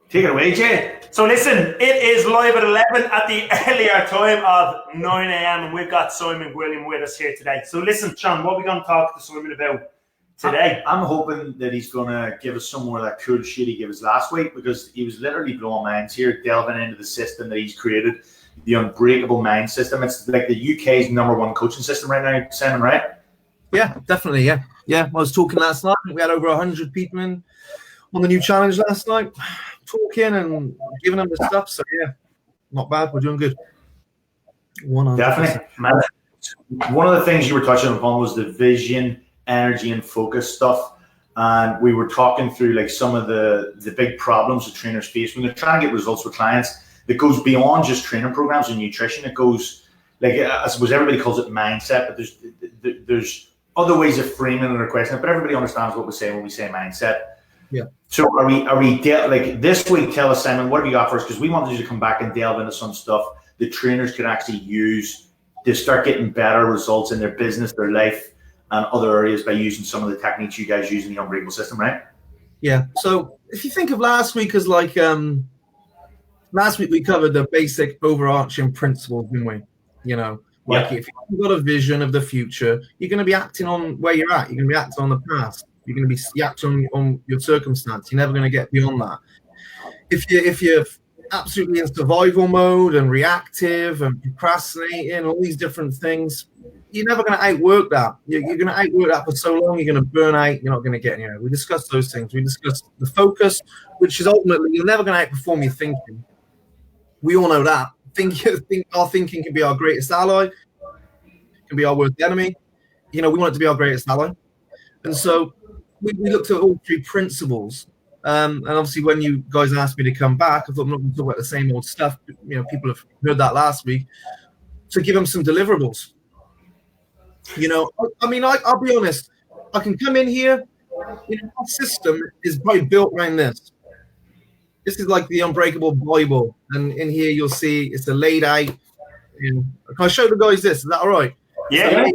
Take it away, Jay. So listen, it is live at 11 at the earlier time of 9 a.m. and we've got Simon Gwilliam with us here today. So listen, Sean, what are we going to talk to Simon about today? I'm hoping that he's going to give us some more of that cool shit he gave us last week, because he was literally blowing minds here, delving into the system that he's created, the Unbreakable mind system. It's like the UK's #1 coaching system right now, Simon, right? Yeah, definitely, yeah. I was talking last night. We had over 100 people in on the new challenge last night, talking and giving them the stuff. So yeah, not bad. We're doing good. 100%. Definitely. Man, one of the things you were touching upon was the vision, energy, and focus stuff. And we were talking through like some of the big problems that trainers face when they're trying to get results with clients. That goes beyond just training programs and nutrition. It goes, like, I suppose everybody calls it mindset, but there's other ways of framing it or questioning it, but everybody understands what we say when we say mindset. Yeah. So are we like this week? Tell us, Simon, what have you got for us? Because we wanted you to come back and delve into some stuff that trainers could actually use to start getting better results in their business, their life, and other areas by using some of the techniques you guys use in the Unbreakable system, right? Yeah. So if you think of last week as like, last week we covered the basic overarching principles, didn't we? You know, like if you've got a vision of the future, you're going to be acting on where you're at. You're going to be acting on the past. You're going to be acting on your circumstance. You're never going to get beyond that. If you're absolutely in survival mode and reactive and procrastinating, all these different things, you're never going to outwork that. You're going to outwork that for so long, you're going to burn out. You're not going to get anywhere. We discussed those things. We discussed the focus, which is ultimately you're never going to outperform your thinking. We all know that. Our thinking can be our greatest ally, can be our worst enemy. You know, we want it to be our greatest ally. And so we looked at all three principles. And obviously when you guys asked me to come back, I thought I'm not going to talk about the same old stuff. You know, people have heard that last week. So give them some deliverables. You know, I mean, I'll be honest. I can come in here. You know, our system is probably built around this. This is like the Unbreakable Bible. And in here you'll see it's a laid out. Can I show the guys this? Is that all right? Yeah. So,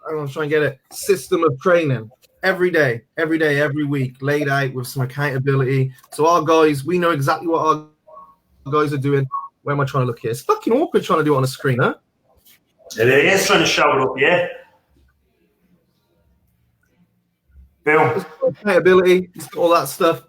I'm going to try and get it. System of training. Every day, every week, laid out with some accountability. So our guys, we know exactly what our guys are doing. Where am I trying to look here? It's fucking awkward trying to do it on a screen, huh? It is trying to show it up, yeah. Boom. Accountability, all that stuff.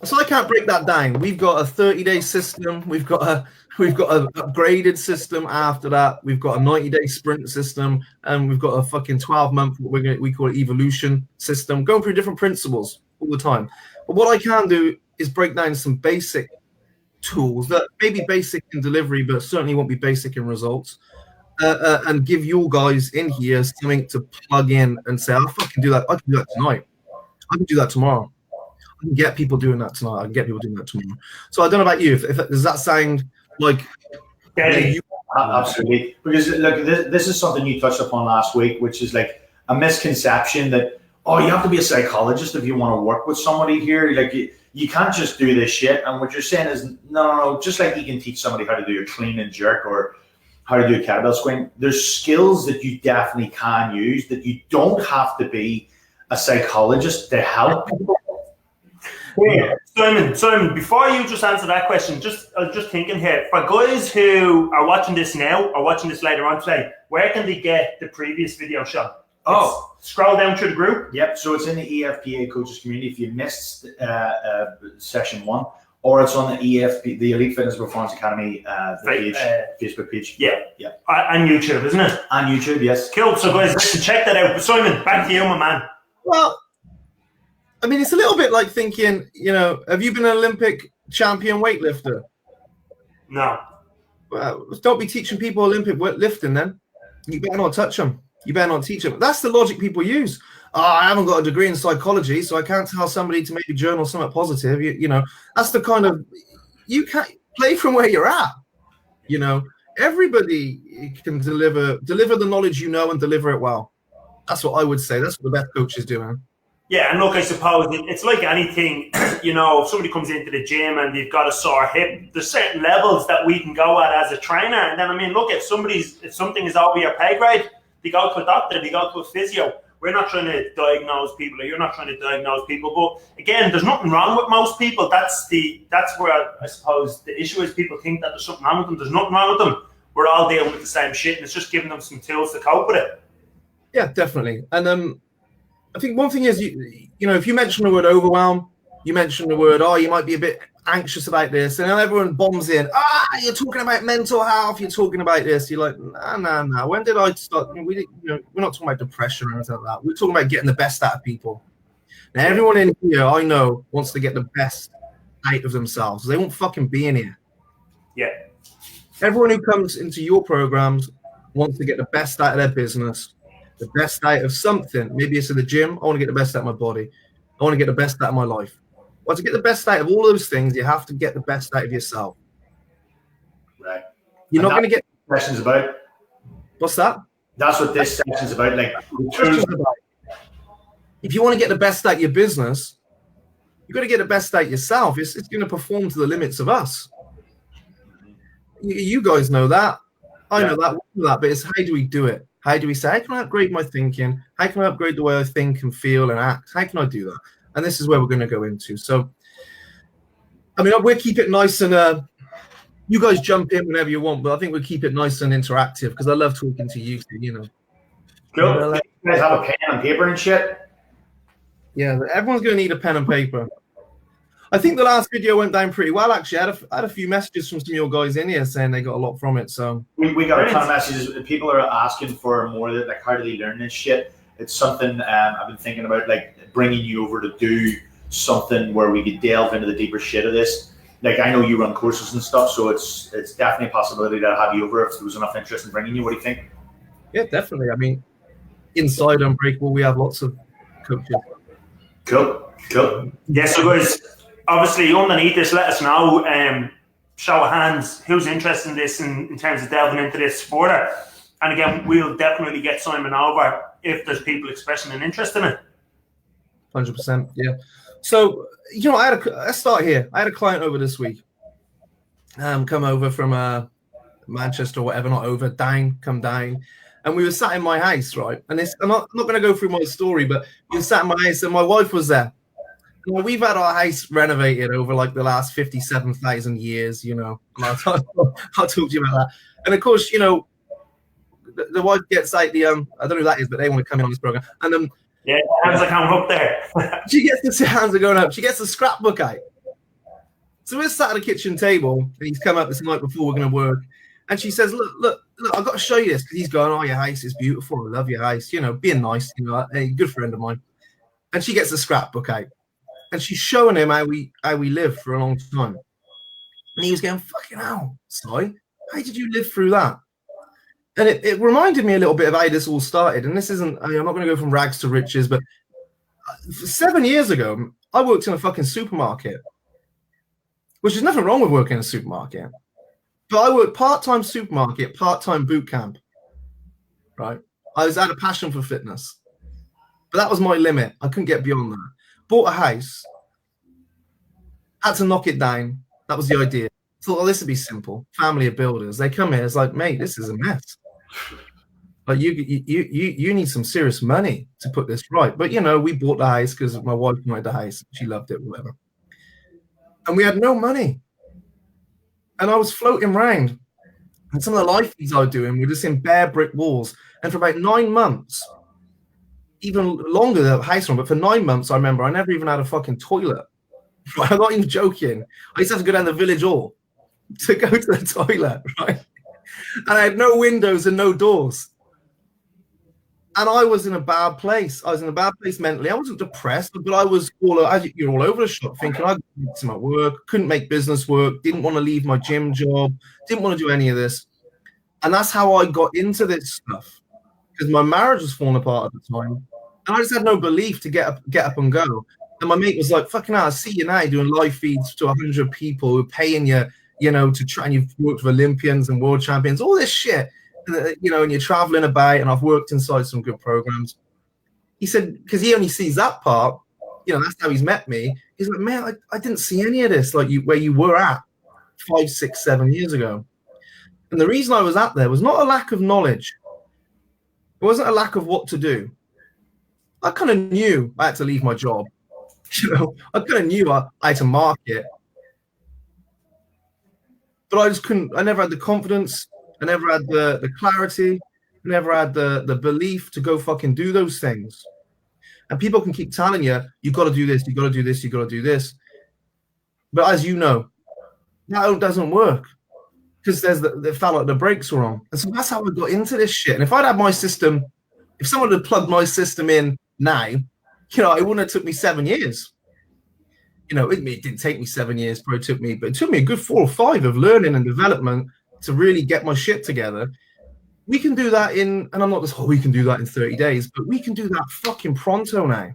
So I can't break that down. We've got a 30-day system. We've got an upgraded system after that. We've got a 90-day sprint system, and we've got a fucking 12-month we call it evolution system. Going through different principles all the time. But what I can do is break down some basic tools that may be basic in delivery, but certainly won't be basic in results, and give you guys in here something to plug in and say, "I fucking do that. I can do that tonight. I can do that tomorrow. I can get people doing that tonight. I can get people doing that tomorrow." So I don't know about you. If does that sound like? Absolutely. Because look, this is something you touched upon last week, which is like a misconception that, oh, you have to be a psychologist if you want to work with somebody here. Like you can't just do this shit. And what you're saying is, no. Just like you can teach somebody how to do a clean and jerk or how to do a kettlebell swing, there's skills that you definitely can use that you don't have to be a psychologist to help people. Yeah. Simon, before you just answer that question, I was just thinking here, for guys who are watching this now or watching this later on today, where can they get the previous video shot? Scroll down through the group. Yep, so it's in the EFPA coaches community if you missed session 1, or it's on the the Elite Fitness Performance Academy Facebook page. Yeah. And YouTube, isn't it? On YouTube, yes. Cool, so guys, listen, check that out. But Simon, back to you, my man. Well, I mean, it's a little bit like thinking, you know, have you been an Olympic champion weightlifter? No. Well, don't be teaching people Olympic weightlifting then. You better not touch them. You better not teach them. That's the logic people use. Oh, I haven't got a degree in psychology, so I can't tell somebody to maybe journal something positive. You know, that's the kind of, you can't play from where you're at. You know, everybody can deliver the knowledge you know and deliver it well. That's what I would say. That's what the best coaches do, man. Yeah, and look, I suppose it's like anything, you know, if somebody comes into the gym and they've got a sore hip, there's certain levels that we can go at as a trainer. And then, I mean, look, if something is over your pay grade, they go to a doctor, they go to a physio. We're not trying to diagnose people, or you're not trying to diagnose people. But again, there's nothing wrong with most people. That's where I suppose the issue is. People think that there's something wrong with them. There's nothing wrong with them. We're all dealing with the same shit, and it's just giving them some tools to cope with it. Yeah, definitely. And I think one thing is, you know, if you mention the word overwhelm, you mention the word, you might be a bit anxious about this, and then everyone bombs in. You're talking about mental health. You're talking about this. You're like, no. When did I start? We're not talking about depression or anything like that. We're talking about getting the best out of people. Now, everyone in here, I know, wants to get the best out of themselves. They won't fucking be in here. Yeah. Everyone who comes into your programs wants to get the best out of their business, the best out of something. Maybe it's in the gym. I want to get the best out of my body. I want to get the best out of my life. Well, to get the best out of all those things, you have to get the best out of yourself. Right. You're not going to get. Session's about. What's that? That's what this session's about. Like, if you want to get the best out of your business, you've got to get the best out of yourself. It's going to perform to the limits of us. You guys know that. I know that. But it's how do we do it? How do we say, how can I upgrade my thinking? How can I upgrade the way I think and feel and act? How can I do that? And this is where we're going to go into. So, I mean, we'll keep it nice and you guys jump in whenever you want, but I think we'll keep it nice and interactive because I love talking to you, you know. Cool. You guys have a pen and paper and shit? Yeah, everyone's going to need a pen and paper. I think the last video went down pretty well, actually. I had a few messages from some of your guys in here saying they got a lot from it. So we got a ton of messages. People are asking for more, like, how do they learn this shit? It's something I've been thinking about, like bringing you over to do something where we could delve into the deeper shit of this. Like, I know you run courses and stuff, so it's definitely a possibility to have you over if there was enough interest in bringing you. What do you think? Yeah, definitely. I mean, inside Unbreakable, we have lots of coaches. Cool. Yeah, so guys, obviously underneath this, let us know, show of hands, who's interested in this in terms of delving into this further. And again, we'll definitely get Simon over if there's people expressing an interest in it. 100%, yeah. So, you know, let's start here. I had a client over this week, come over from Manchester or whatever, not over, come down. And we were sat in my house, right? And I'm not going to go through my story, but we were sat in my house and my wife was there. Well, we've had our house renovated over like the last 57,000 years, you know. I'll talk to you about that. And of course, you know, the wife gets like I don't know who that is, but they want to come in on this program. And yeah, hands are coming up there. She gets the hands are going up. She gets the scrapbook out. So we're sat at the kitchen table, and he's come up this night before we're going to work. And she says, look, I've got to show you this. Because he's going, your house is beautiful. I love your house. You know, being nice, you know, a good friend of mine. And she gets the scrapbook out. And she's showing him how we lived for a long time. And he was going, fucking hell, Si, how did you live through that? And it reminded me a little bit of how this all started. And this isn't, I'm not going to go from rags to riches, but 7 years ago, I worked in a fucking supermarket, which is nothing wrong with working in a supermarket. But I worked part-time supermarket, part-time boot camp, right? I had a passion for fitness. But that was my limit. I couldn't get beyond that. Bought a house, had to knock it down. That was the idea. Thought, this would be simple. Family of builders. They come here. It's like, mate, this is a mess. Like you need some serious money to put this right. But you know, we bought the house because my wife wanted the house. She loved it, whatever. And we had no money. And I was floating around. And some of the life feeds I was doing were just in bare brick walls. And for about 9 months, even longer the house run, but for 9 months, I remember I never even had a fucking toilet. I'm not even joking. I used to have to go down the village hall to go to the toilet, right? And I had no windows and no doors. And I was in a bad place. I was in a bad place mentally. I wasn't depressed, but I was you're all over the shop thinking I couldn't do my work, couldn't make business work, didn't want to leave my gym job, didn't want to do any of this. And that's how I got into this stuff, because my marriage was falling apart at the time. And I just had no belief to get up and go. And my mate was like, fucking hell, I see you now doing live feeds to 100 people who are paying you, you know, to try, and you've worked with Olympians and world champions, all this shit, you know, and you're traveling about, and I've worked inside some good programs. He said, because he only sees that part, you know, that's how he's met me. He's like, man, I didn't see any of this, like where you were at 5, 6, 7 years ago. And the reason I was at there was not a lack of knowledge. It wasn't a lack of what to do. I kind of knew I had to leave my job. I kind of knew I had to market, but I just couldn't. I never had the confidence. I never had the clarity. I never had the belief to go fucking do those things. And people can keep telling you, you got to do this, you got to do this, you got to do this. But as you know, that doesn't work because they felt like the brakes were on. And so that's how I got into this shit. And if I'd had my system, if someone had plugged my system in now, it wouldn't have took me 7 years. It didn't take me 7 years, but it took me a good 4 or 5 of learning and development to really get my shit together. We can do that and I'm not just, we can do that in 30 days, but we can do that fucking pronto now.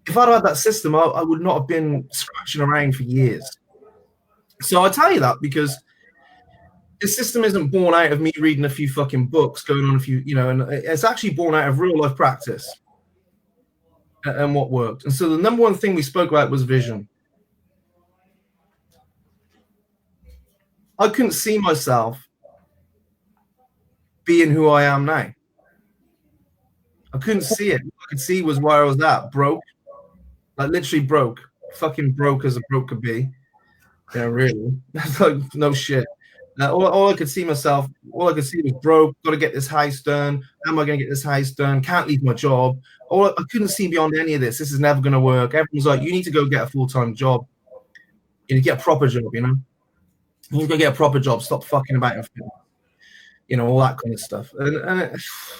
If I'd had that system, I would not have been scratching around for years. So I tell you that because this system isn't born out of me reading a few fucking books, going on a few, and it's actually born out of real life practice and what worked. And so the number one thing we spoke about was vision. I couldn't see myself being who I am now. I couldn't see it. What I could see was where I was at, broke, like literally broke, fucking broke as a broke could be. Yeah, really. That's like no shit. All I could see myself, all I could see was broke. Got to get this house done. How am I going to get this house done? Can't leave my job. I couldn't see beyond any of this. This is never going to work. Everyone's like, you need to go get a full-time job. You need to get a proper job. You need to go get a proper job. Stop fucking about it. All that kind of stuff. And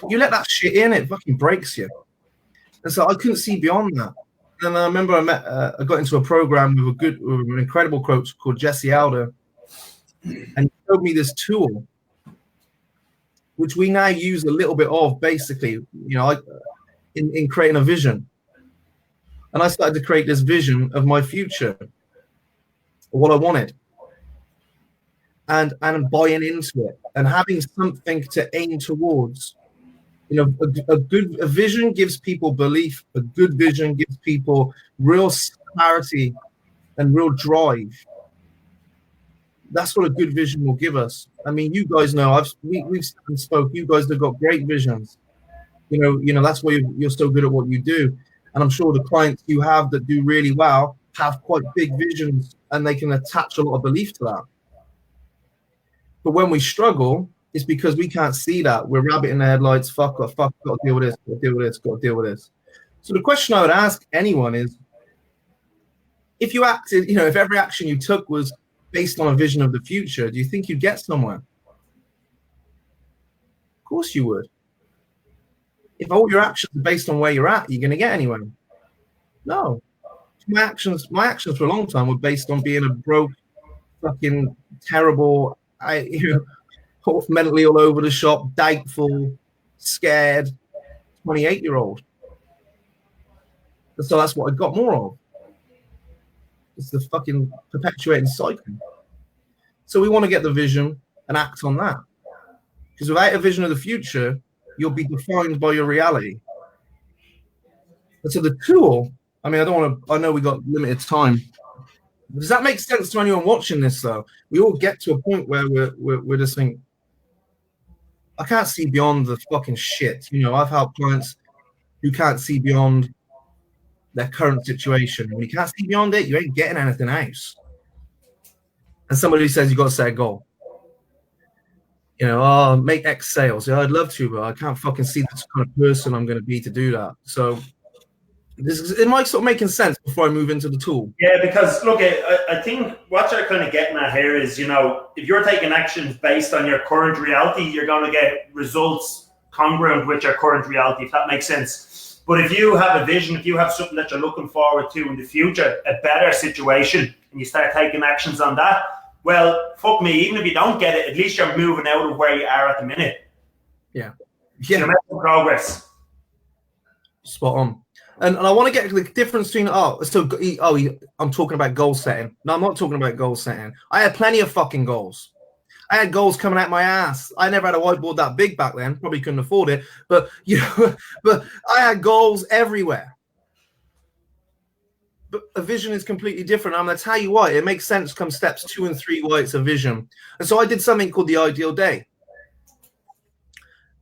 you let that shit in, it fucking breaks you. And so I couldn't see beyond that. And I remember I got into a program with an incredible coach called Jesse Alder, and he showed me this tool, which we now use a little bit of, basically, in creating a vision. And I started to create this vision of my future, what I wanted. And buying into it and having something to aim towards. A vision gives people belief. A good vision gives people real clarity and real drive. That's what a good vision will give us. I mean, you guys know, we've spoke. You guys have got great visions. That's why you're so good at what you do. And I'm sure the clients you have that do really well have quite big visions, and they can attach a lot of belief to that. But when we struggle, it's because we can't see that. We're rabbit in the headlights. Fuck, got to deal with this, got to deal with this, got to deal with this. So the question I would ask anyone is, if you acted, if every action you took was based on a vision of the future, do you think you'd get somewhere? Of course you would. If all your actions are based on where you're at, you're going to get anywhere? No. My actions for a long time were based on being a broke, fucking terrible, mentally all over the shop, doubtful, scared 28-year-old. So that's what I got more of. It's the fucking perpetuating cycle. So we want to get the vision and act on that. Because without a vision of the future, you'll be defined by your reality. And so the tool, I know we got limited time. Does that make sense to anyone watching this, though? We all get to a point where we're just thinking, I can't see beyond the fucking shit. I've helped clients who can't see beyond their current situation. When you can't see beyond it, you ain't getting anything else. And somebody says you got to set a goal. Make X sales. Yeah, I'd love to, but I can't fucking see the kind of person I'm going to be to do that. So it might start making sense before I move into the tool. Yeah, because look, I think what you're kind of getting at here is, if you're taking actions based on your current reality, you're going to get results congruent with your current reality, if that makes sense. But if you have a vision, if you have something that you're looking forward to in the future, a better situation, and you start taking actions on that, well, fuck me, even if you don't get it, at least you're moving out of where you are at the minute. Yeah. You're making progress. Spot on. And I want to get the difference between, I'm talking about goal setting. No, I'm not talking about goal setting. I had plenty of fucking goals. I had goals coming out my ass. I never had a whiteboard that big back then. Probably couldn't afford it. But, but I had goals everywhere. But a vision is completely different. I'm going to tell you why. It makes sense come steps 2 and 3 why it's a vision. And so I did something called the ideal day.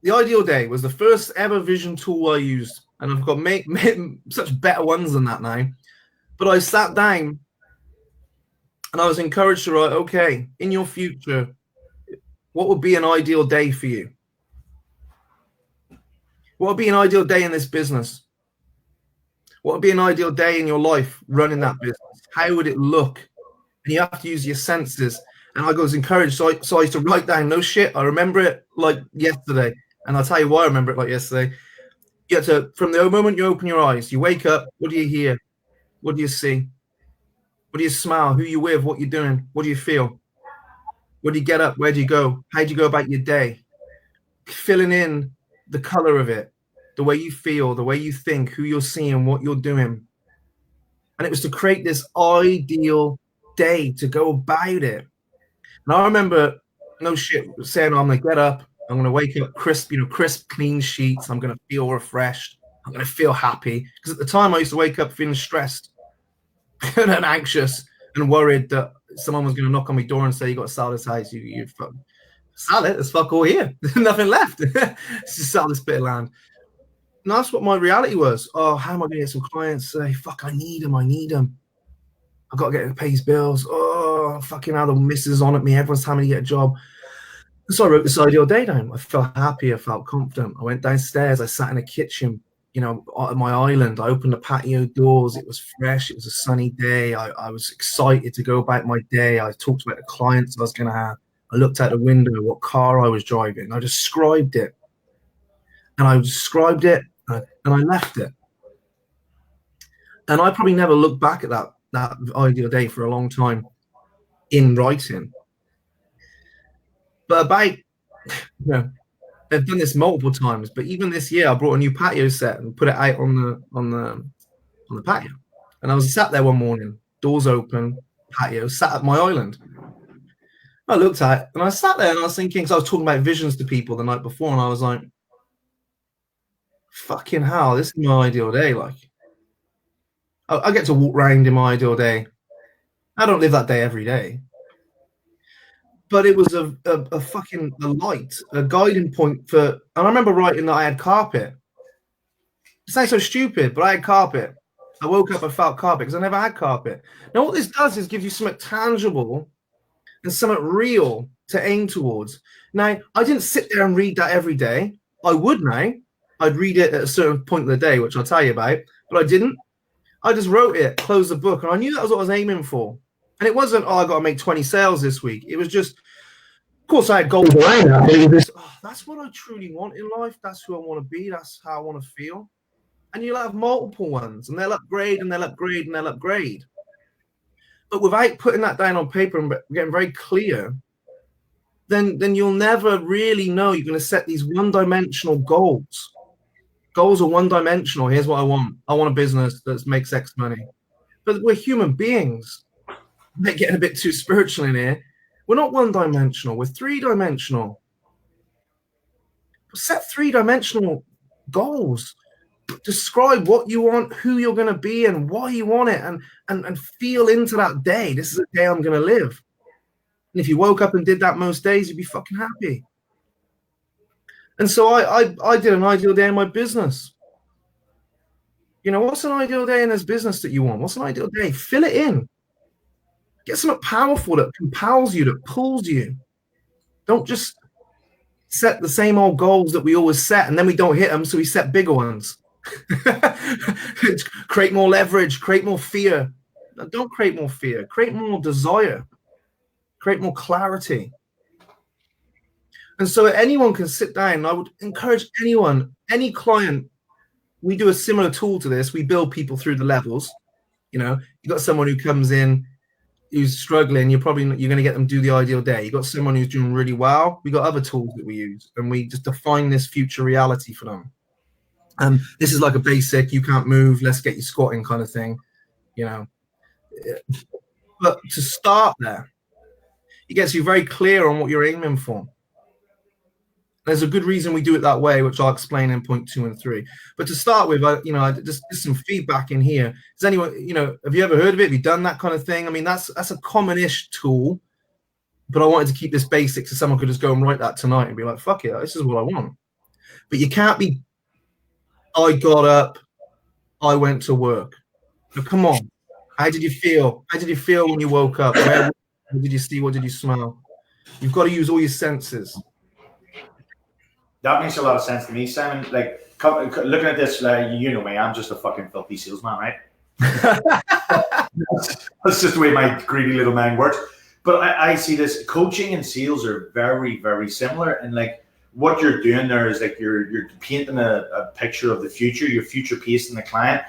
the ideal day was the first ever vision tool I used, and I've got such better ones than that now. But I sat down and I was encouraged to write, okay, in your future, what would be an ideal day for you? What would be an ideal day in this business? What would be an ideal day in your life running that business? How would it look? And you have to use your senses. And I was encouraged. So I used to write down, no shit, I remember it like yesterday. And I'll tell you why I remember it like yesterday. You have to, from the moment you open your eyes, you wake up, what do you hear? What do you see? What do you smell? Who you with? What you doing? What do you feel? Where do you get up? Where do you go? How do you go about your day? Filling in the color of it, the way you feel, the way you think, who you're seeing, what you're doing. And it was to create this ideal day to go about it. And I remember, no shit, saying, I'm going to get up, I'm going to wake up crisp, clean sheets. I'm going to feel refreshed. I'm going to feel happy. Because at the time I used to wake up feeling stressed and anxious and worried that someone was going to knock on my door and say, you got to sell this house. You sell it. There's fuck all here. There's nothing left. Just sell this bit of land. And that's what my reality was. Oh, how am I going to get some clients say, fuck, I need them. I've got to get to pay his bills. Oh, fucking hell, the missus on at me. Everyone's telling me to get a job. So I wrote this ideal day down. I felt happy. I felt confident. I went downstairs. I sat in the kitchen, at my island. I opened the patio doors. It was fresh. It was a sunny day. I was excited to go about my day. I talked about the clients I was going to have. I looked out the window, what car I was driving. I described it. And I described it, and I left it. And I probably never looked back at that ideal day for a long time in writing. But I've done this multiple times. But even this year, I brought a new patio set and put it out on the patio. And I was sat there one morning, doors open, patio, sat at my island. I looked at it, and I sat there, and I was thinking, because I was talking about visions to people the night before, and I was like, fucking hell, this is my ideal day. Like, I get to walk around in my ideal day. I don't live that day every day. But it was a fucking light, a guiding point for, and I remember writing that I had carpet. It sounds so stupid, but I had carpet. I woke up and felt carpet because I never had carpet. Now, what this does is give you something tangible and something real to aim towards. Now, I didn't sit there and read that every day. I would now. I'd read it at a certain point of the day, which I'll tell you about, but I didn't. I just wrote it, closed the book, and I knew that was what I was aiming for. And it wasn't, I got to make 20 sales this week. It was just, of course, I had goals around that, but it was just, that's what I truly want in life. That's who I want to be. That's how I want to feel. And you'll have multiple ones, and they'll upgrade, and they'll upgrade, and they'll upgrade. But without putting that down on paper and getting very clear, then you'll never really know. You're going to set these one-dimensional goals. Goals are one-dimensional. Here's what I want. I want a business that makes X money. But we're human beings. They're getting a bit too spiritual in here. We're not one-dimensional. We're three-dimensional. Set three-dimensional goals. Describe what you want, who you're going to be, and why you want it, and feel into that day. This is a day I'm going to live. And if you woke up and did that most days, you'd be fucking happy. And so I did an ideal day in my business. What's an ideal day in this business that you want? What's an ideal day? Fill it in. Get something powerful that compels you, that pulls you. Don't just set the same old goals that we always set, and then we don't hit them, so we set bigger ones. Create more leverage, create more fear. No, don't create more fear. Create more desire. Create more clarity. And so anyone can sit down. I would encourage anyone, any client. We do a similar tool to this. We build people through the levels. You got someone who comes in who's struggling. You're going to get them do the ideal day. You got someone who's doing really well. We got other tools that we use, and we just define this future reality for them. And this is like a basic, you can't move, let's get you squatting kind of thing, But to start there, it gets you very clear on what you're aiming for. There's a good reason we do it that way, which I'll explain in point 2 and 3. But to start with, just some feedback in here. Does anyone, have you ever heard of it? Have you done that kind of thing? I mean, that's a common-ish tool, but I wanted to keep this basic so someone could just go and write that tonight and be like, fuck it, this is what I want. But you can't be, I got up, I went to work. Now, come on. How did you feel? How did you feel when you woke up? What did you see? What did you smell? You've got to use all your senses. That makes a lot of sense to me, Simon. Like, looking at this, you know me, I'm just a fucking filthy salesman, right? That's just the way my greedy little mind works. But I see this, coaching and sales are very, very similar. And like what you're doing there is like you're painting a picture of the future, you're future pacing the client,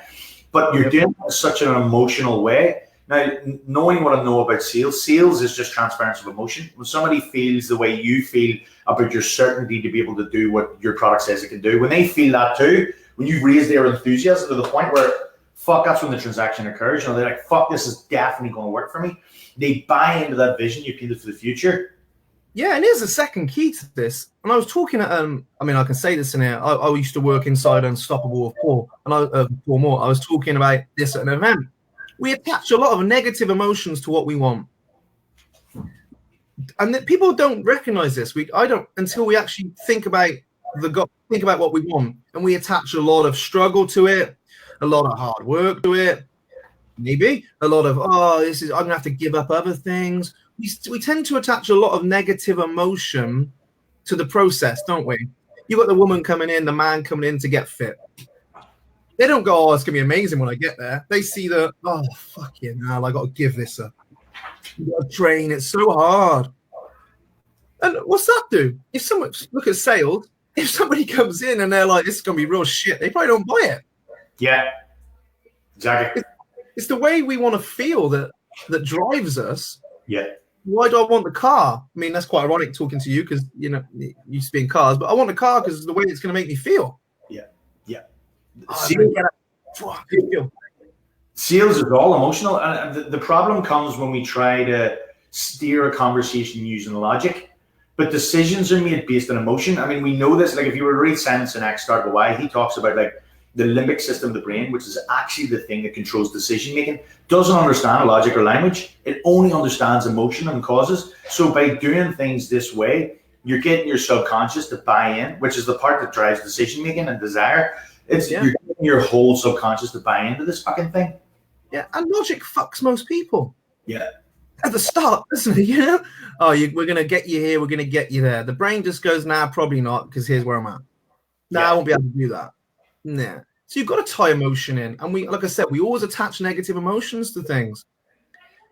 but you're doing it in such an emotional way. Now, knowing what I know about sales is just transference of emotion. When somebody feels the way you feel about your certainty to be able to do what your product says it can do, when they feel that too, when you raise their enthusiasm to the point where, fuck, that's when the transaction occurs. You know, they're like, fuck, this is definitely going to work for me. They buy into that vision you painted for the future. Yeah, and here's the second key to this. And I was talking at, I mean, I can say this in here. I used to work inside Unstoppable with Paul, and Paul Moore. I was talking about this at an event. We attach a lot of negative emotions to what we want, and that people don't recognize this. I don't until we actually think about what we want, and we attach a lot of struggle to it, a lot of hard work to it, maybe a lot of I'm gonna have to give up other things. We tend to attach a lot of negative emotion to the process, don't we? You got the woman coming in, the man coming in to get fit. They don't go, oh, it's going to be amazing when I get there. They see the, oh, fucking hell, I got to give this up. You got to train, it's so hard. And what's that do? If someone, look at sales, if somebody comes in and they're like, this is going to be real shit, they probably don't buy it. Yeah, exactly. It's the way we want to feel that drives us. Yeah. Why do I want the car? I mean, that's quite ironic talking to you because, you know, you used to be in cars, but I want the car because it's the way it's going to make me feel. Yeah, yeah. Sales is all emotional, and the problem comes when we try to steer a conversation using logic, but decisions are made based on emotion. I mean, we know this. Like, if you were to read Science and X Start Why, he talks about like the limbic system of the brain, which is actually the thing that controls decision making. Doesn't understand logic or language. It only understands emotion and causes. So by doing things this way, you're getting your subconscious to buy in, which is the part that drives decision making and desire. You're getting your whole subconscious to buy into this fucking thing. Yeah, and logic fucks most people. Yeah. At the start, doesn't it? You know? Oh, we're going to get you here, we're going to get you there. The brain just goes, nah, probably not, because here's where I'm at. Nah, I won't be able to do that. Nah. So you've got to tie emotion in. And we, like I said, we always attach negative emotions to things.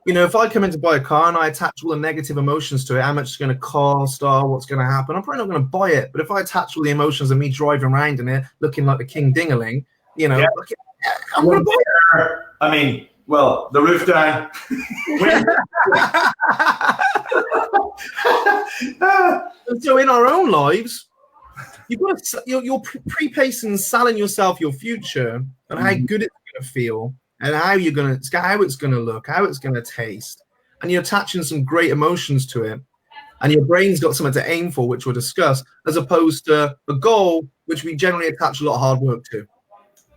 You know, if I come in to buy a car and I attach all the negative emotions to it, how much it's going to cost, what's going to happen, I'm probably not going to buy it. But if I attach all the emotions of me driving around in it, looking like the king dingaling, you know, I'm going to buy it. I mean, well, the roof down. So in our own lives, you've got to, you're pre-pacing and selling yourself your future and how good it's going to feel. And how it's going to look, how it's going to taste, and you're attaching some great emotions to it, and your brain's got something to aim for, which we'll discuss, as opposed to a goal, which we generally attach a lot of hard work to.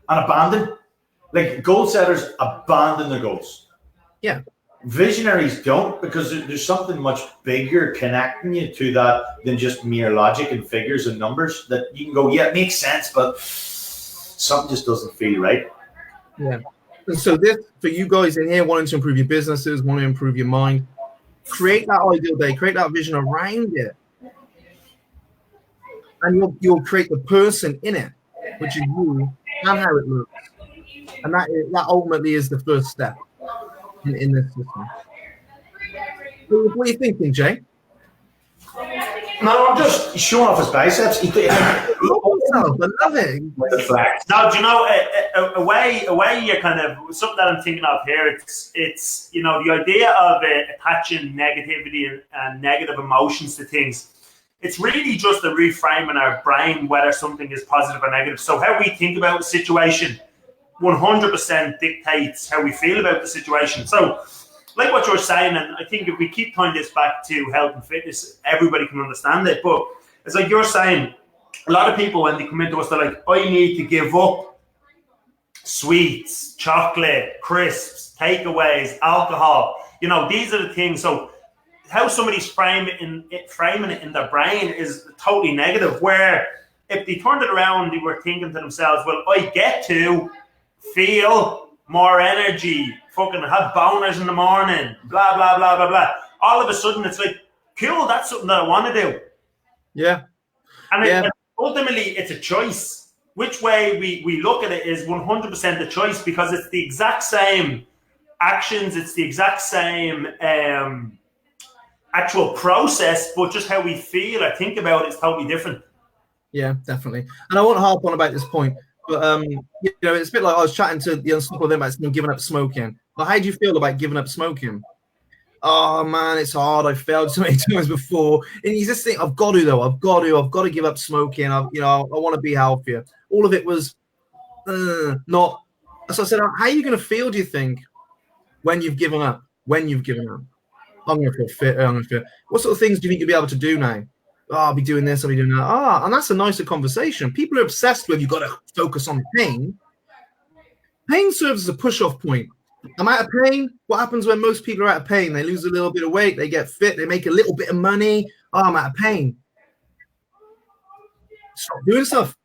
And abandon, like goal setters abandon their goals. Yeah. Visionaries don't, because there's something much bigger connecting you to that than just mere logic and figures and numbers that you can go, yeah, it makes sense, but something just doesn't feel right. Yeah. And so this, for you guys in here wanting to improve your businesses, want to improve your mind, create that ideal day, create that vision around it. And you'll create the person in it, which is you and how it looks. And that ultimately is the first step in this system. So what are you thinking, Jay? No, I'm just showing off his biceps. I love it. Now, do you know, a way you're kind of, something that I'm thinking of here, it's you know, the idea of attaching negativity and negative emotions to things, it's really just a reframe in our brain whether something is positive or negative. So how we think about a situation 100% dictates how we feel about the situation. So like what you're saying, and I think if we keep tying this back to health and fitness, everybody can understand it. But it's like you're saying, a lot of people, when they come into us, they're like, I need to give up sweets, chocolate, crisps, takeaways, alcohol. You know, these are the things. So how somebody's framing it in their brain is totally negative. Where if they turned it around, they were thinking to themselves, well, I get to feel more energy, fucking have boners in the morning, blah, blah, blah, blah, blah. All of a sudden, it's like, cool, that's something that I want to do. Yeah. And ultimately, it's a choice. Which way we look at it is 100% a choice, because it's the exact same actions, it's the exact same actual process, but just how we feel or think about it is totally different. Yeah, definitely. And I won't harp on about this point, but it's a bit like I was chatting to the Unstoppable them about giving up smoking. But how do you feel about giving up smoking? Oh man, it's hard. I failed so many times before, and you just think, I've got to though. I've got to give up smoking. I want to be healthier. All of it was not. So I said, how are you going to feel? Do you think when you've given up? When you've given up? I'm going to feel fit. I'm going to feel. What sort of things do you think you'll be able to do now? Oh, I'll be doing this. I'll be doing that. And that's a nicer conversation. People are obsessed with you've got to focus on pain. Pain serves as a push-off point. I'm out of pain. What happens when most people are out of pain? They lose a little bit of weight. They get fit. They make a little bit of money. Oh, I'm out of pain. Stop doing stuff.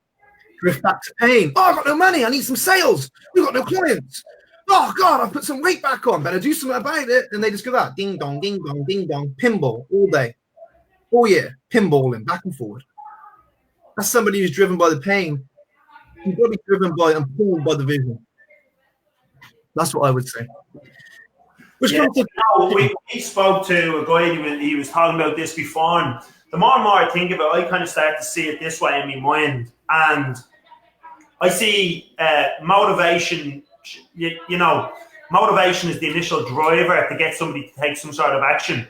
Drift back to pain. Oh, I've got no money. I need some sales. We've got no clients. Oh, God, I've put some weight back on. Better do something about it. And they just go that. Ding, dong, ding, dong, ding, dong. Pinball all day. All year. Pinballing back and forward. That's somebody who's driven by the pain. You've got to be driven by and pulled by the vision. That's what I would say. We spoke to a guy, he was talking about this before, and the more and more I think about it, I kind of start to see it this way in my mind. And I see motivation, motivation is the initial driver to get somebody to take some sort of action.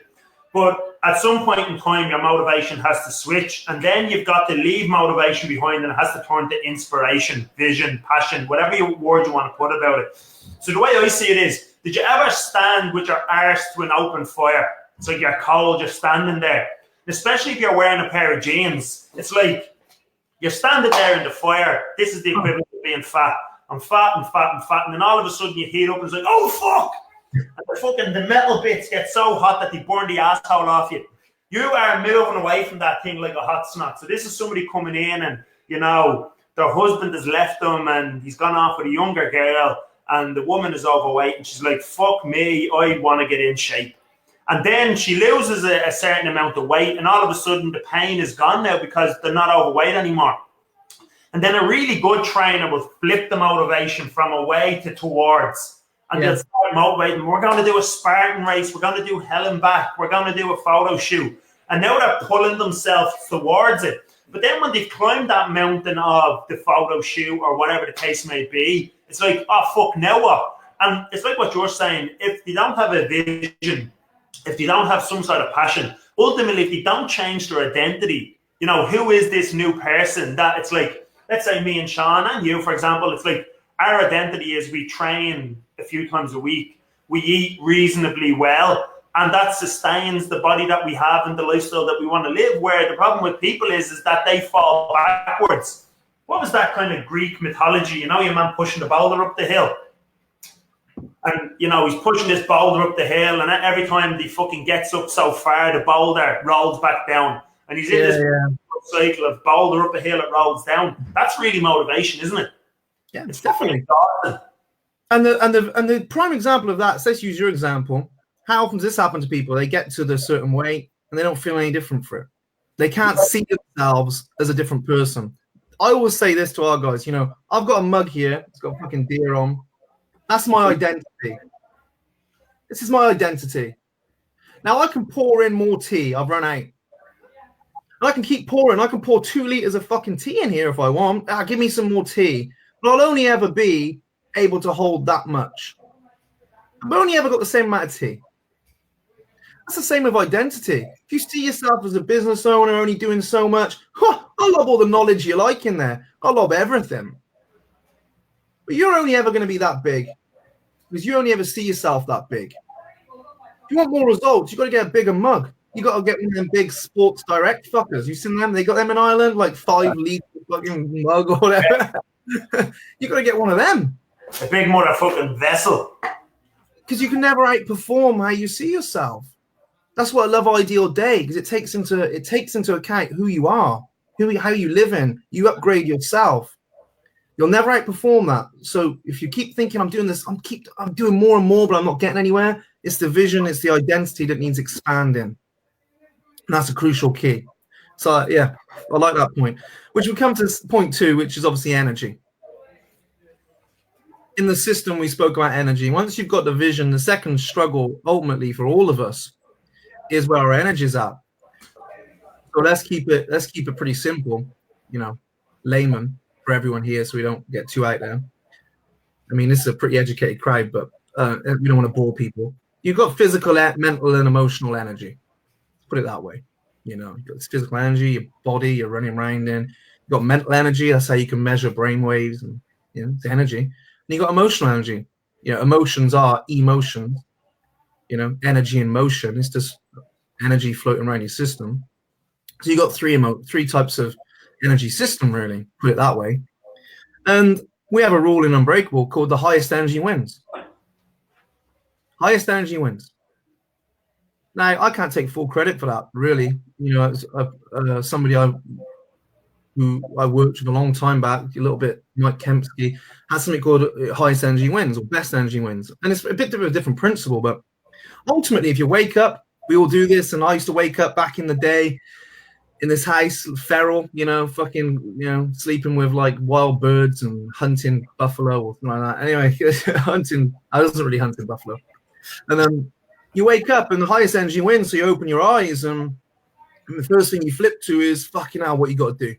But at some point in time, your motivation has to switch, and then you've got to leave motivation behind, and it has to turn to inspiration, vision, passion, whatever word you want to put about it. So the way I see it is, did you ever stand with your arse to an open fire? It's like you're cold, you're standing there. Especially if you're wearing a pair of jeans. It's like you're standing there in the fire. This is the equivalent of being fat. I'm fat and fat and fat. And then all of a sudden you heat up and it's like, oh, fuck. And the metal bits get so hot that they burn the asshole off you. You are moving away from that thing like a hot snot. So this is somebody coming in and, their husband has left them and he's gone off with a younger girl. And the woman is overweight and she's like, fuck me, I want to get in shape. And then she loses a certain amount of weight and all of a sudden the pain is gone now because they're not overweight anymore. And then a really good trainer will flip the motivation from away to towards. And they'll start motivating. We're going to do a Spartan race. We're going to do hell and back. We're going to do a photo shoot. And now they're pulling themselves towards it. But then when they've climbed that mountain of the photo shoot or whatever the case may be, it's like, oh, fuck, now what? And it's like what you're saying. If they don't have a vision, if they don't have some sort of passion, ultimately, if they don't change their identity, who is this new person that it's like, let's say me and Sean and you, for example, it's like our identity is we train a few times a week. We eat reasonably well. And that sustains the body that we have and the lifestyle that we want to live. Where the problem with people is that they fall backwards. What was that kind of Greek mythology? Your man pushing the boulder up the hill. And, he's pushing this boulder up the hill. And every time he fucking gets up so far, the boulder rolls back down. And he's in this cycle of boulder up a hill, it rolls down. That's really motivation, isn't it? Yeah, it's definitely. And the prime example of that, so let's use your example. How often does this happen to people? They get to the certain weight and they don't feel any different for it. They can't see themselves as a different person. I always say this to our guys, I've got a mug here. It's got a fucking deer on. That's my identity. This is my identity. Now I can pour in more tea. I've run out. And I can keep pouring. I can pour 2 liters of fucking tea in here if I want. Give me some more tea. But I'll only ever be able to hold that much. I've only ever got the same amount of tea. That's the same with identity. If you see yourself as a business owner only doing so much, I love all the knowledge you like in there. I love everything. But you're only ever going to be that big because you only ever see yourself that big. If you want more results, you've got to get a bigger mug. You got to get one of them big Sports Direct fuckers. You seen them? They got them in Ireland, like 5 litre fucking mug or whatever. You got to get one of them. A big motherfucking vessel. Because you can never outperform how you see yourself. That's why I love Ideal Day, because it takes into account who you are. how you live in. You upgrade yourself. You'll never outperform that. So if you keep thinking I'm doing this, I'm doing more and more, but I'm not getting anywhere. It's the vision, it's the identity that needs expanding. And that's a crucial key. So yeah, I like that point. Which we come to point 2, which is obviously energy. In the system, we spoke about energy. Once you've got the vision, the second struggle ultimately for all of us is where our energy's at. So let's keep it pretty simple, layman for everyone here, so we don't get too out there. I mean, this is a pretty educated crowd, but we don't want to bore people. You've got physical, mental, and emotional energy. Put it that way. You've got physical energy, your body, you're running around in. You've got mental energy. That's how you can measure brainwaves, and it's energy. And you've got emotional energy. Emotions are emotions. Energy in motion. It's just energy floating around your system. So you got three types of energy system, really, put it that way. And we have a rule in Unbreakable called the highest energy wins. Highest energy wins. Now, I can't take full credit for that, really. As somebody who I worked with a long time back, a little bit, Mike Kempsky, has something called highest energy wins or best energy wins. And it's a bit of a different principle, but ultimately, if you wake up, we all do this, and I used to wake up back in the day in this house, feral, sleeping with like wild birds and hunting buffalo or something like that. Anyway, I wasn't really hunting buffalo. And then you wake up and the highest energy wins, so you open your eyes and the first thing you flip to is fucking hell, what you got to do.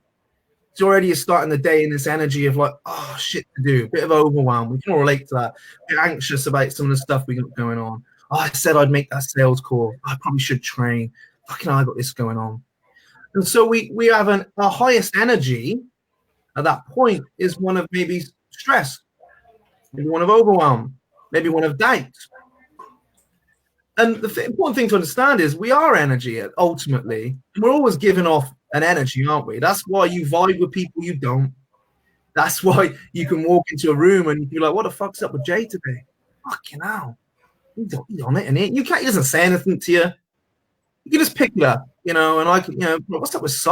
So already you're starting the day in this energy of like, oh, shit to do, a bit of overwhelm. We can all relate to that. A bit anxious about some of the stuff we got going on. Oh, I said I'd make that sales call. I probably should train. Fucking hell, I got this going on. And so we have our highest energy at that point is one of maybe stress, maybe one of overwhelm, maybe one of doubt. And the important thing to understand is we are energy ultimately. We're always giving off an energy, aren't we? That's why you vibe with people you don't. That's why you can walk into a room and you're like, what the fuck's up with Jay today? Fucking hell. He's on it, and he doesn't say anything to you. You can just pick it up, and I can, what's up with Si?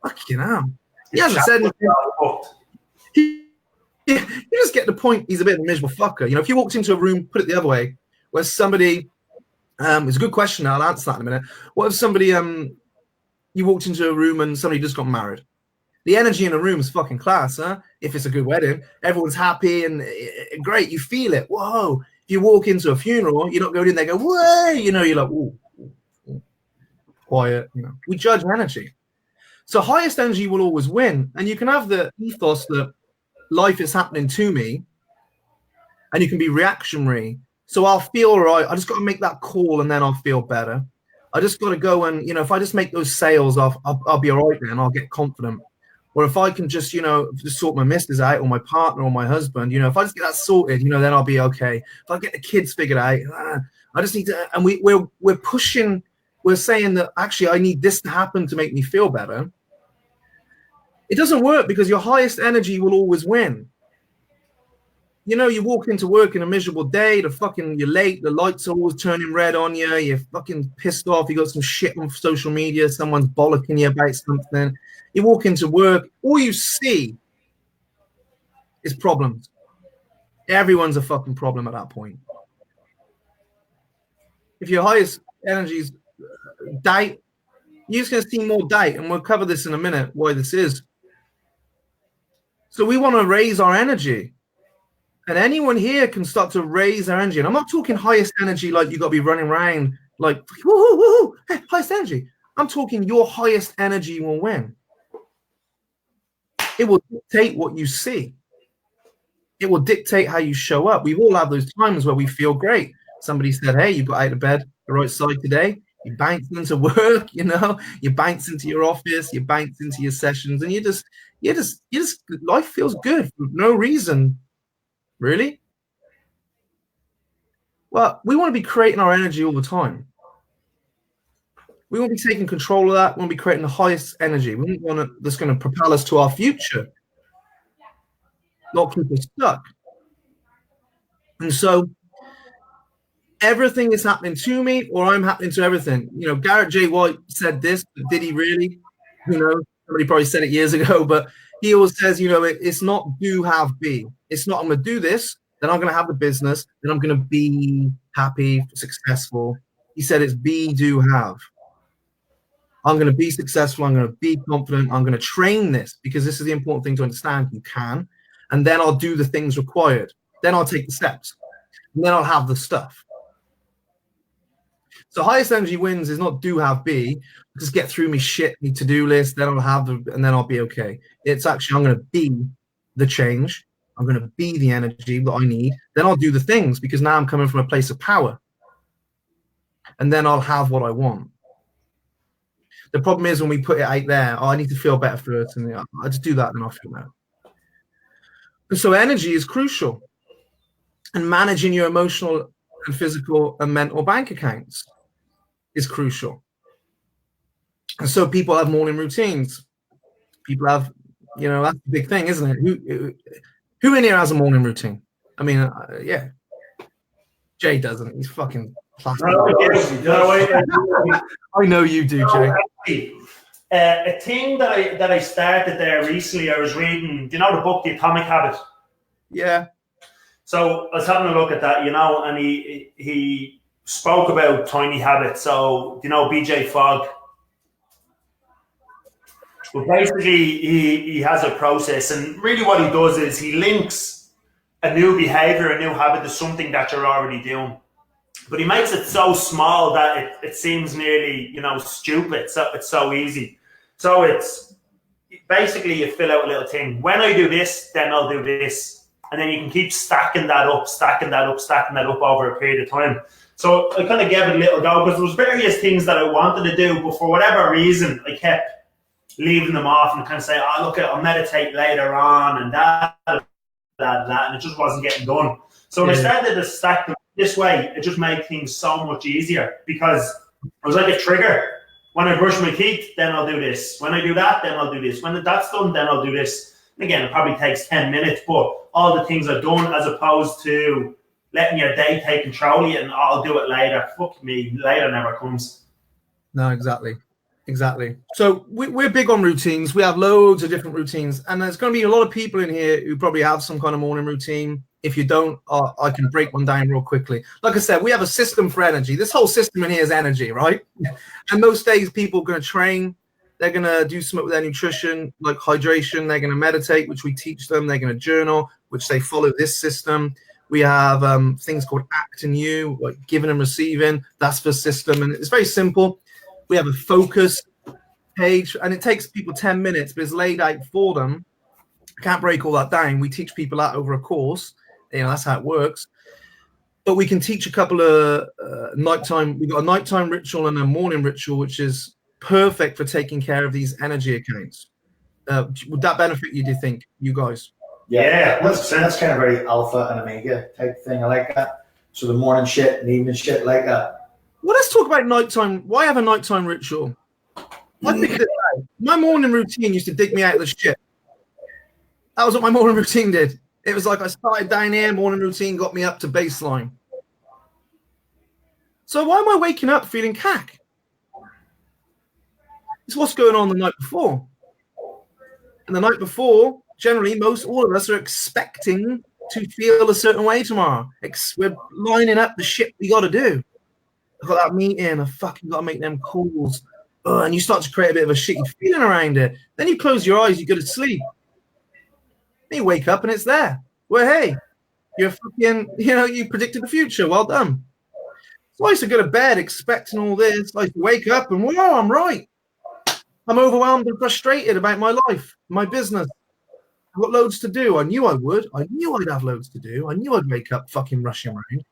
Fucking hell. He hasn't said anything. You just get the point. He's a bit of a miserable fucker. If you walked into a room, put it the other way, where somebody, it's a good question. I'll answer that in a minute. What if somebody, you walked into a room and somebody just got married? The energy in a room is fucking class, huh? If it's a good wedding, everyone's happy and great. You feel it. Whoa. If you walk into a funeral, you're not going in there, go, whoa. You're like, ooh. Quiet, we judge energy. So highest energy will always win. And you can have the ethos that life is happening to me, and you can be reactionary. So I'll feel all right. I just got to make that call and then I'll feel better. I just got to go and, if I just make those sales, I'll be all right then. I'll get confident. Or if I can just, just sort my missus out or my partner or my husband, if I just get that sorted, then I'll be okay. If I get the kids figured out, I just need to, and we're pushing. We're saying that actually I need this to happen to make me feel better. It doesn't work because your highest energy will always win. You walk into work in a miserable day, you're late, the lights are always turning red on you, you're fucking pissed off, you got some shit on social media, someone's bollocking you about something. You walk into work, all you see is problems. Everyone's a fucking problem at that point. If your highest energy is doubt, you're just going to see more doubt, and we'll cover this in a minute why this is. So we want to raise our energy, and anyone here can start to raise their energy. And I'm not talking highest energy like you got to be running around like woo, woo, woo, hey, highest energy. I'm talking your highest energy will win. It will dictate what you see. It will dictate how you show up. We've all had those times where we feel great. Somebody said, hey, you got out of bed the right side today. You bounced into work, you bounced into your office, you bounced into your sessions, and you just life feels good for no reason, really. Well, we want to be creating our energy all the time. We want to be taking control of that. We want to be creating the highest energy. We want to that's going to propel us to our future, not keep us stuck. And so everything is happening to me, or I'm happening to everything. Garrett J. White said this, but did he really? Somebody probably said it years ago, but he always says, it's not do, have, be. It's not I'm going to do this, then I'm going to have the business, then I'm going to be happy, successful. He said it's be, do, have. I'm going to be successful. I'm going to be confident. I'm going to train this, because this is the important thing to understand. You can. And then I'll do the things required. Then I'll take the steps. And then I'll have the stuff. So highest energy wins is not do, have, be. Just get through me shit, me to-do list. Then I'll have and then I'll be okay. It's actually, I'm going to be the change. I'm going to be the energy that I need. Then I'll do the things, because now I'm coming from a place of power. And then I'll have what I want. The problem is when we put it out there, I need to feel better first, and I just do that, and I'll feel better. And so energy is crucial. And managing your emotional and physical and mental bank accounts is crucial. And so people have morning routines. People have, that's the big thing, isn't it? Who in here has a morning routine? I mean, yeah. Jay doesn't. He's fucking plastic. I know you do, Jay. A thing that I started there recently, I was reading, do you know the book, The Atomic Habit? Yeah. So I was having a look at that, and he spoke about tiny habits. So, BJ Fogg. Well, basically, he has a process, and really what he does is he links a new behavior, a new habit to something that you're already doing. But he makes it so small that it seems nearly, stupid. So it's so easy. So it's basically you fill out a little thing. When I do this, then I'll do this. And then you can keep stacking that up over a period of time. So I kind of gave it a little go, because there was various things that I wanted to do, but for whatever reason, I kept leaving them off and kind of say, I'll meditate later on and that, and it just wasn't getting done. So when I started to stack them this way, it just made things so much easier, because it was like a trigger. When I brush my teeth, then I'll do this. When I do that, then I'll do this. When that's done, then I'll do this. And again, it probably takes 10 minutes, but all the things I've done, as opposed to letting your day take control of you and I'll do it later. Fuck me, later never comes. No, exactly. So we're big on routines. We have loads of different routines, and there's going to be a lot of people in here who probably have some kind of morning routine. If you don't, I can break one down real quickly. Like I said, we have a system for energy. This whole system in here is energy, right? And most days people are going to train. They're going to do something with their nutrition, like hydration. They're going to meditate, which we teach them. They're going to journal, which they follow this system. We have things called ACT and U, like giving and receiving. That's the system. And it's very simple. We have a focus page, and it takes people 10 minutes, but it's laid out for them. Can't break all that down. We teach people that over a course. That's how it works. But we can teach a couple of nighttime. We've got a nighttime ritual and a morning ritual, which is perfect for taking care of these energy accounts. Would that benefit you, do you think, you guys? Yeah, that's kind of very alpha and omega type thing. I like that. So the morning shit and evening shit, like that. Well, let's talk about nighttime. Why have a nighttime ritual? I figured it out. My morning routine used to dig me out of the shit. That was what my morning routine did. It was like I started down here, morning routine got me up to baseline. So why am I waking up feeling cack? It's what's going on the night before. And the night before, generally, all of us are expecting to feel a certain way tomorrow. We're lining up the shit we got to do. I've got that meeting, I fucking got to make them calls. And you start to create a bit of a shitty feeling around it. Then you close your eyes, you go to sleep. Then you wake up and it's there. Well, hey, you're fucking, you predicted the future. Well done. So I used to go to bed expecting all this. I used to wake up and, whoa, I'm right. I'm overwhelmed and frustrated about my life, my business. I've got loads to do. I knew I would. I knew I'd have loads to do. I knew I'd wake up fucking rushing around.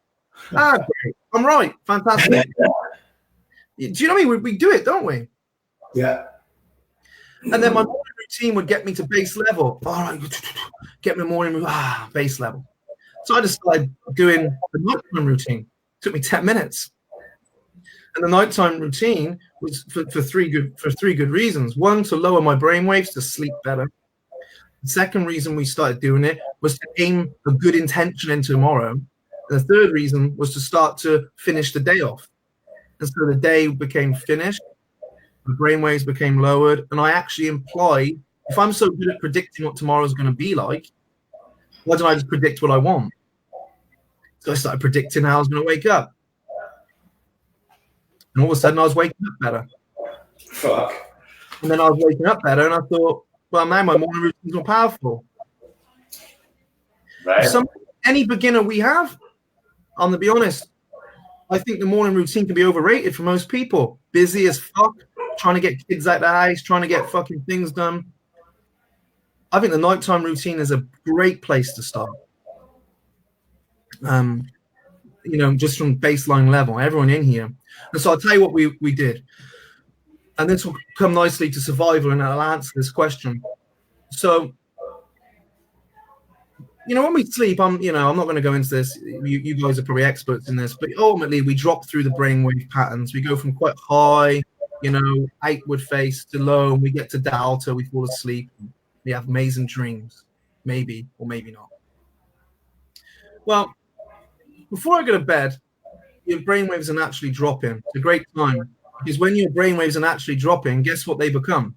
Great. I'm right. Fantastic. Do you know what I mean? We do it, don't we? Yeah. And then my morning routine would get me to base level. All right, get my morning base level. So I just started doing the nighttime routine. It took me 10 minutes. And the nighttime routine was for three good reasons. One, to lower my brainwaves to sleep better. The second reason we started doing it was to aim a good intention into tomorrow. And the third reason was to start to finish the day off. And so the day became finished. the brainwaves became lowered, and I actually implied, if I'm so good at predicting what tomorrow's going to be like, why don't I just predict what I want? So I started predicting how I was going to wake up. And all of a sudden, I was waking up better. Fuck. And then I was waking up better, and I thought, well, now my morning routine's more powerful. Right. Any beginner we have, I'm going to be honest, I think the morning routine can be overrated for most people. Busy as fuck, trying to get kids out the house, trying to get fucking things done. I think the nighttime routine is a great place to start. Just from baseline level, everyone in here. And so I'll tell you what we did. And this will come nicely to survival, and I'll answer this question. So, when we sleep, I'm not going to go into this. You guys are probably experts in this, but ultimately we drop through the brainwave patterns. We go from quite high, outward face to low, and we get to delta. We fall asleep. We have amazing dreams, maybe or maybe not. Well, before I go to bed, your brainwaves are naturally dropping. It's a great time, because when your brainwaves are naturally dropping, guess what they become?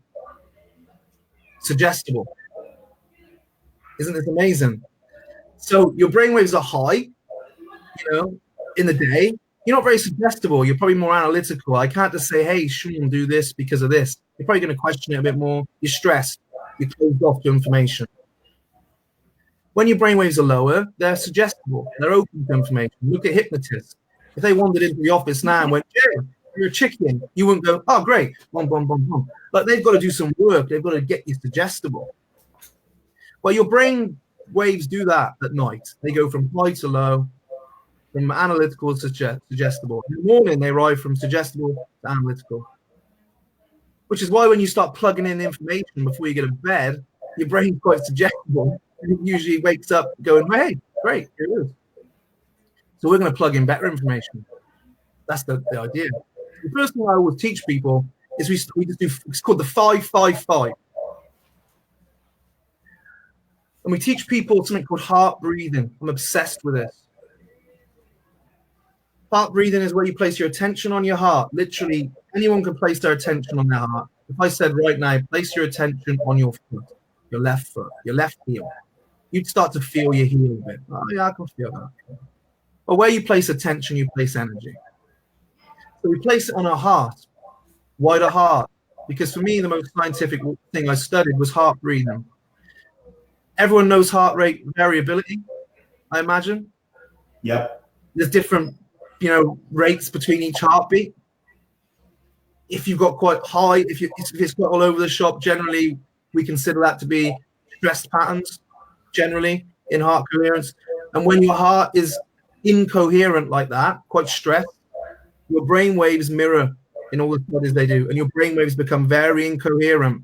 Suggestible. Isn't this amazing? So your brainwaves are high, in the day. You're not very suggestible. You're probably more analytical. I can't just say, hey, Sean, do this because of this. You're probably going to question it a bit more. You're stressed. You're closed off to information. When your brainwaves are lower, they're suggestible. They're open to information. Look at hypnotists. If they wandered into the office now and went, yeah, you're a chicken, you wouldn't go, oh, great, boom, boom, boom, boom. But they've got to do some work. They've got to get you suggestible. Well, your brain waves do that at night. They go from high to low, from analytical to suggestible. In the morning, they rise from suggestible to analytical. Which is why when you start plugging in information before you get to bed, your brain's quite suggestible. And it usually wakes up going, hey, great, here it is. So we're going to plug in better information. That's the idea. The first thing I always teach people is we just do, it's called the 5-5-5. And we teach people something called heart breathing. I'm obsessed with this. Heart breathing is where you place your attention on your heart. Literally, anyone can place their attention on their heart. If I said right now, place your attention on your foot, your left heel, you'd start to feel your heel a bit. Oh, yeah, I can feel that. But where you place attention, you place energy. So we place it on our heart. Why the heart? Because for me, the most scientific thing I studied was heart breathing. Everyone knows heart rate variability, I imagine. Yep. There's different, rates between each heartbeat. If you've got quite high, if it's quite all over the shop, generally we consider that to be stress patterns, generally in heart coherence. And when your heart is incoherent like that, quite stressed, your brain waves mirror in all the studies they do, and your brain waves become very incoherent.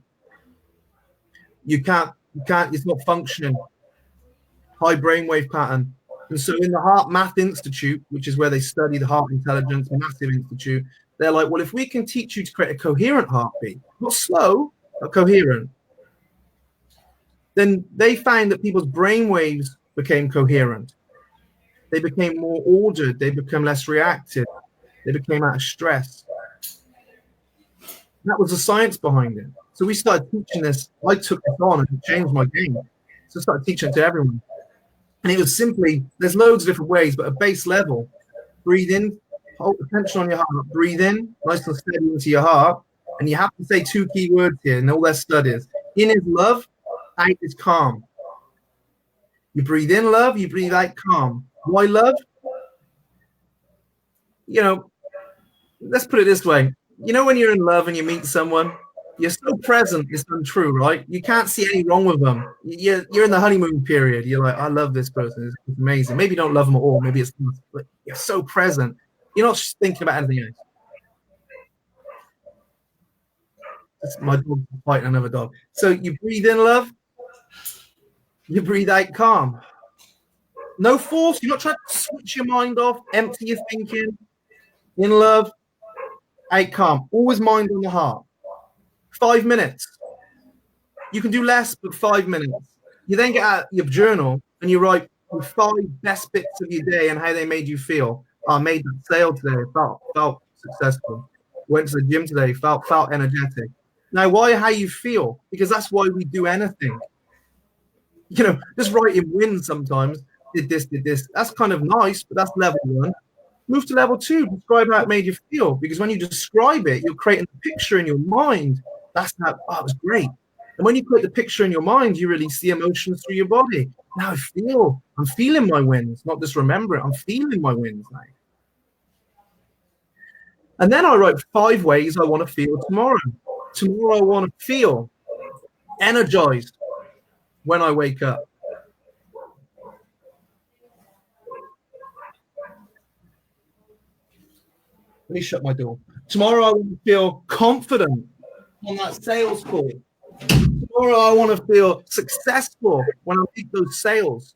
You can't, it's not functioning. High brainwave pattern. And so in the Heart Math Institute, which is where they study the heart intelligence, massive institute, they're like, well, if we can teach you to create a coherent heartbeat, not slow, but coherent, then they found that people's brainwaves became coherent. They became more ordered. They became less reactive. They became out of stress. That was the science behind it. So we started teaching this. I took this on and it changed my game. So I started teaching it to everyone. And it was simply, there's loads of different ways, but at base level, breathe in, hold attention on your heart, breathe in, nice and steady into your heart. And you have to say two key words here in all their studies. In is love, out is calm. You breathe in love, you breathe out calm. Why love? Let's put it this way. When you're in love and you meet someone, you're so present, it's untrue, right? You can't see any wrong with them. You're in the honeymoon period. You're like, I love this person. It's amazing. Maybe you don't love them at all. Maybe it's not, but you're so present. You're not just thinking about anything else. That's my dog fighting another dog. So you breathe in love. You breathe out calm. No force. You're not trying to switch your mind off, empty your thinking. In love, out calm. Always mind on the heart. 5 minutes. You can do less, but 5 minutes. You then get out your journal and you write the 5 best bits of your day and how they made you feel. I made that sale today. I felt successful. Went to the gym today, felt energetic. Now, why how you feel? Because that's why we do anything. You know, just writing wins sometimes. Did this. That's kind of nice, but that's level 1. Move to level 2. Describe how it made you feel. Because when you describe it, you're creating a picture in your mind. That's how, it was great. And when you put the picture in your mind, you release the emotions through your body. Now I'm feeling my wins, not just remember it. I'm feeling my wins now. And then I write 5 ways I want to feel tomorrow. Tomorrow I want to feel energized when I wake up. Let me shut my door. Tomorrow I want to feel confident on that sales call. Tomorrow I want to feel successful when I make those sales.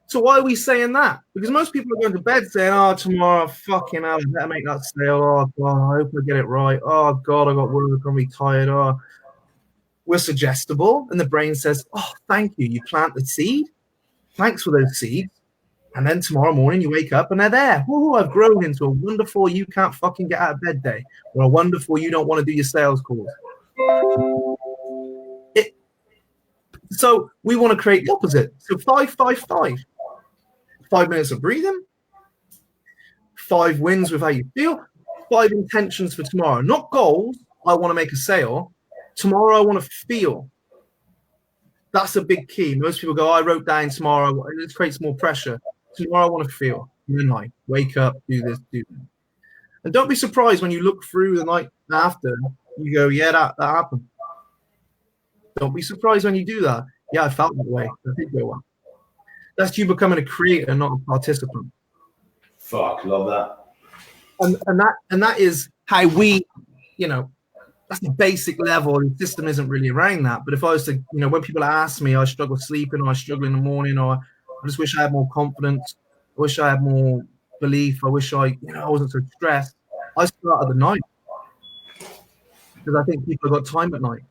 So why are we saying that? Because most people are going to bed saying, oh, tomorrow, fucking hell, I better make that sale. Oh, God, I hope I get it right. Oh, God, I got work. I'm going to be tired. Oh. We're suggestible. And the brain says, oh, thank you. You plant the seed. Thanks for those seeds. And then tomorrow morning you wake up and they're there. Oh, I've grown into a wonderful you can't fucking get out of bed day, or a wonderful you don't want to do your sales calls. So we want to create the opposite. So 5, 5, 5. 5 minutes of breathing. 5 wins with how you feel. 5 intentions for tomorrow. Not goals. I want to make a sale. Tomorrow I want to feel. That's a big key. Most people go, I wrote down tomorrow. And it creates more pressure. Tomorrow I want to feel. Midnight. Wake up. Do this. Do that. And don't be surprised when you look through the night after. You go, yeah, that happened. Don't be surprised when you do that. Yeah, I felt that way. I did go well. That's you becoming a creator, not a participant. Fuck, love that. And that is how we, that's the basic level. The system isn't really around that. But if I was to, when people ask me, I struggle sleeping, or I struggle in the morning, or I just wish I had more confidence, I wish I had more belief, I wish I wasn't so stressed, I start at the night. Because I think people have got time at night.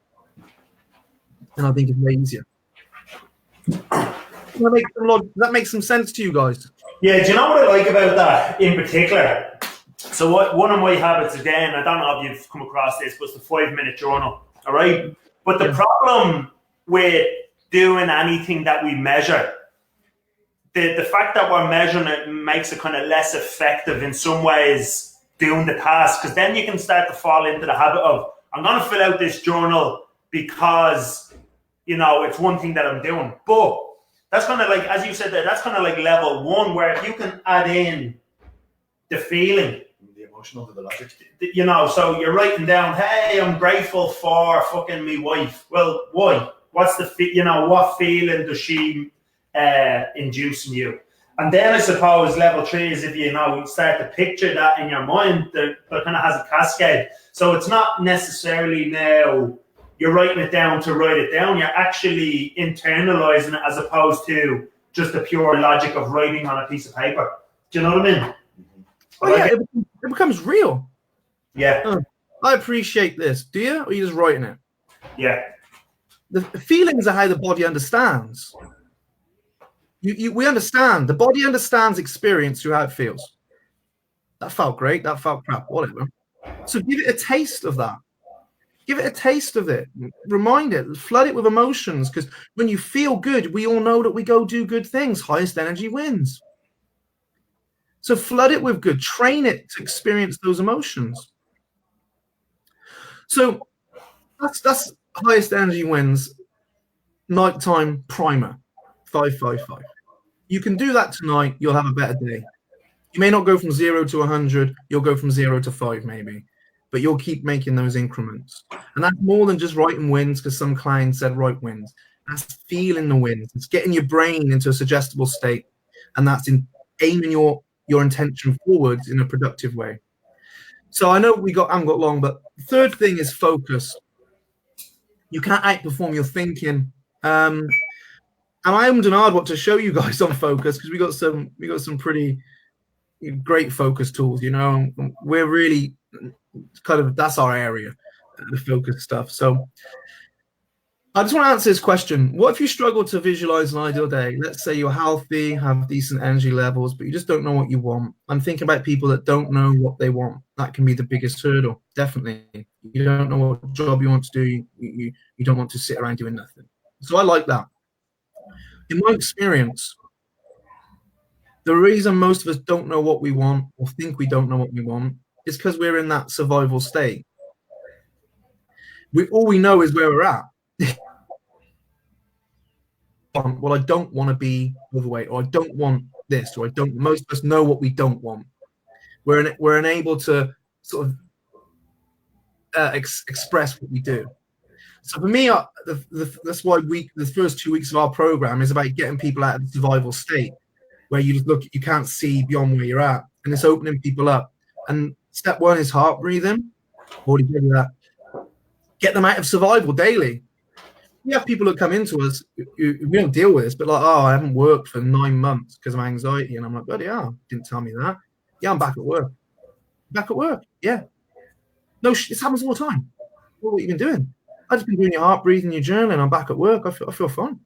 And I think it's way easier. Does that make some sense to you guys? Yeah, do you know what I like about that in particular? So one of my habits, again, I don't know if you've come across this, but it's the 5-minute journal, all right? But the problem with doing anything that we measure, the fact that we're measuring it makes it kind of less effective in some ways doing the task, because then you can start to fall into the habit of, I'm going to fill out this journal because it's one thing that I'm doing. But that's kind of like, as you said there, that's kind of like level 1, where if you can add in the feeling, the emotional to the logic, so you're writing down, hey, I'm grateful for fucking me wife. Well, why? What's the what feeling does she induce in you? And then I suppose level 3 is if you start to picture that in your mind, that kind of has a cascade. So it's not necessarily now you're writing it down to write it down. You're actually internalizing it as opposed to just the pure logic of writing on a piece of paper. Do you know what I mean? Oh, yeah, it becomes real. Yeah. I appreciate this. Do you? Or are you just writing it? Yeah. The feelings are how the body understands. We understand. The body understands experience through how it feels. That felt great. That felt crap. Whatever. So give it a taste of that. Give it a taste of it. Remind it. Flood it with emotions. Because when you feel good, we all know that we go do good things. Highest energy wins. So flood it with good. Train it to experience those emotions. So that's highest energy wins. Nighttime primer. 555. You can do that tonight. You'll have a better day. You may not go from 0 to 100. You'll go from 0 to 5 maybe. But you'll keep making those increments. And that's more than just writing wins, because some clients said write wins. That's feeling the wins. It's getting your brain into a suggestible state. And that's in aiming your intention forwards in a productive way. So I know I haven't got long, but the third thing is focus. You can't outperform your thinking. And I haven't done hard what to show you guys on focus, because we got some pretty great focus tools. We're really kind of, that's our area, the focus stuff. So I just want to answer this question. What if you struggle to visualize an ideal day? Let's say you're healthy, have decent energy levels, but you just don't know what you want. I'm thinking about people that don't know what they want. That can be the biggest hurdle, definitely. You don't know what job you want to do. You don't want to sit around doing nothing. So I like that. In my experience, the reason most of us don't know what we want or think we don't know what we want is because we're in that survival state. All we know is where we're at. Well, I don't want to be overweight, or I don't want this, or I don't. Most of us know what we don't want. We're unable to sort of express what we do. So for me, that's why the first 2 weeks of our program is about getting people out of the survival state, where you just look, you can't see beyond where you're at, and it's opening people up. And step one is heart breathing. Already did that. Get them out of survival daily. We have people that come into us, we don't deal with this, but like, oh, I haven't worked for 9 months because of anxiety. And I'm like, bloody hell, didn't tell me that. Yeah, I'm back at work. Back at work, yeah. No, this happens all the time. What have you been doing? I've just been doing your heart breathing, your journaling. I'm back at work. I feel fine.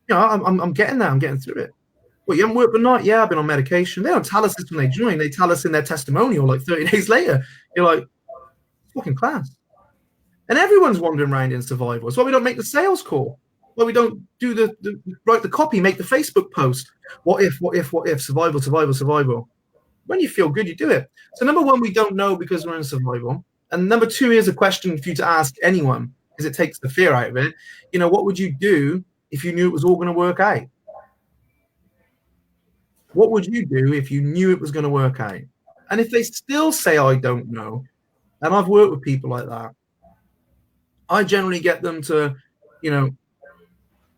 You know, I'm getting there. I'm getting through it. Well, you haven't worked the night? Yeah, I've been on medication. They don't tell us this when they join. They tell us in their testimonial like 30 days later. You're like, fucking class. And everyone's wandering around in survival. That's why we don't make the sales call. Why we don't do write the copy, make the Facebook post. What if, survival. When you feel good, you do it. So number one, we don't know because we're in survival. And number two, here's a question for you to ask anyone, because it takes the fear out of it. You know, what would you do if you knew it was all going to work out? What would you do if you knew it was going to work out? And if they still say, I don't know, and I've worked with people like that, I generally get them to, you know,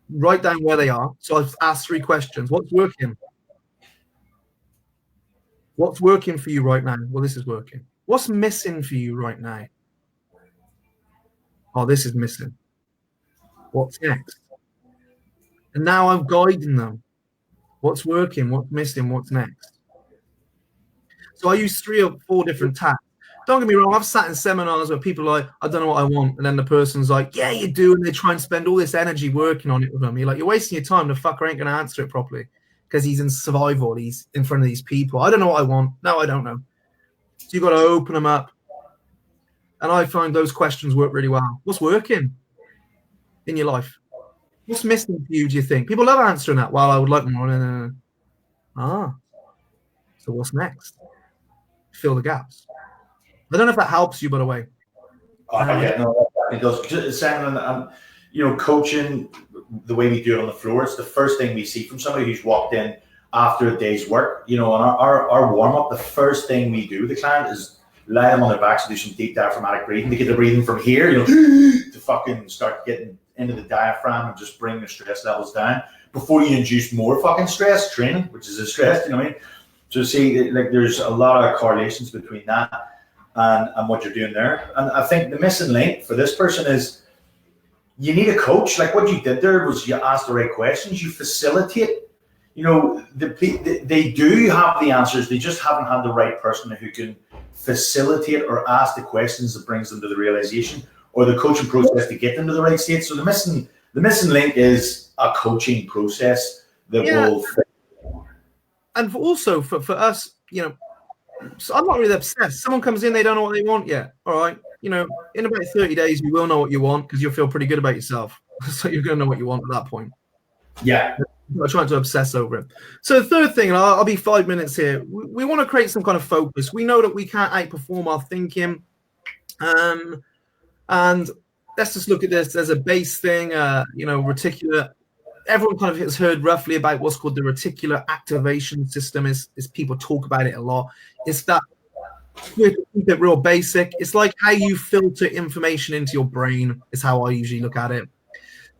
write down where they are. So I've asked 3 questions. What's working? What's working for you right now? Well, this is working. What's missing for you right now? Oh, this is missing. What's next? And now I'm guiding them. What's working? What's missing? What's next? So I use 3 or 4 different tasks. Don't get me wrong, I've sat in seminars where people are like, I don't know what I want. And then the person's like, yeah, you do. And they try and spend all this energy working on it with them. You're like, you're wasting your time. The fucker ain't going to answer it properly because he's in survival. He's in front of these people. I don't know what I want. No, I don't know. So you've got to open them up. And I find those questions work really well. What's working in your life? What's missing for you, do you think? People love answering that. Well, I would like more. So what's next? Fill the gaps. I don't know if that helps you, by the way. Yeah, no, it does. Simon, you know, coaching, the way we do it on the floor, it's the first thing we see from somebody who's walked in after a day's work. You know, on our warm-up, the first thing we do with the client is lie them on their backs and do some deep diaphragmatic breathing to get the breathing from here, you know, to fucking start getting into the diaphragm and just bring the stress levels down before you induce more fucking stress training, which is a stress, you know what I mean? So see, like, there's a lot of correlations between that and what you're doing there. And I think the missing link for this person is you need a coach. Like what you did there was you ask the right questions, you facilitate. You know, they do have the answers, they just haven't had the right person who can facilitate or ask the questions that brings them to the realization or the coaching process to get them to the right state. So the missing link is a coaching process that will fit. And also for us, you know, so I'm not really obsessed. Someone comes in, they don't know what they want yet. All right. You know, in about 30 days, you will know what you want because you'll feel pretty good about yourself. So you're going to know what you want at that point. Yeah. I'm trying to obsess over it. So the third thing, and I'll be 5 minutes here. We want to create some kind of focus. We know that we can't outperform our thinking. And let's just look at this. There's a base thing, you know, reticular. Everyone kind of has heard roughly about what's called the reticular activation system. Is people talk about it a lot. It's that, to keep it real basic, it's like how you filter information into your brain is how I usually look at it.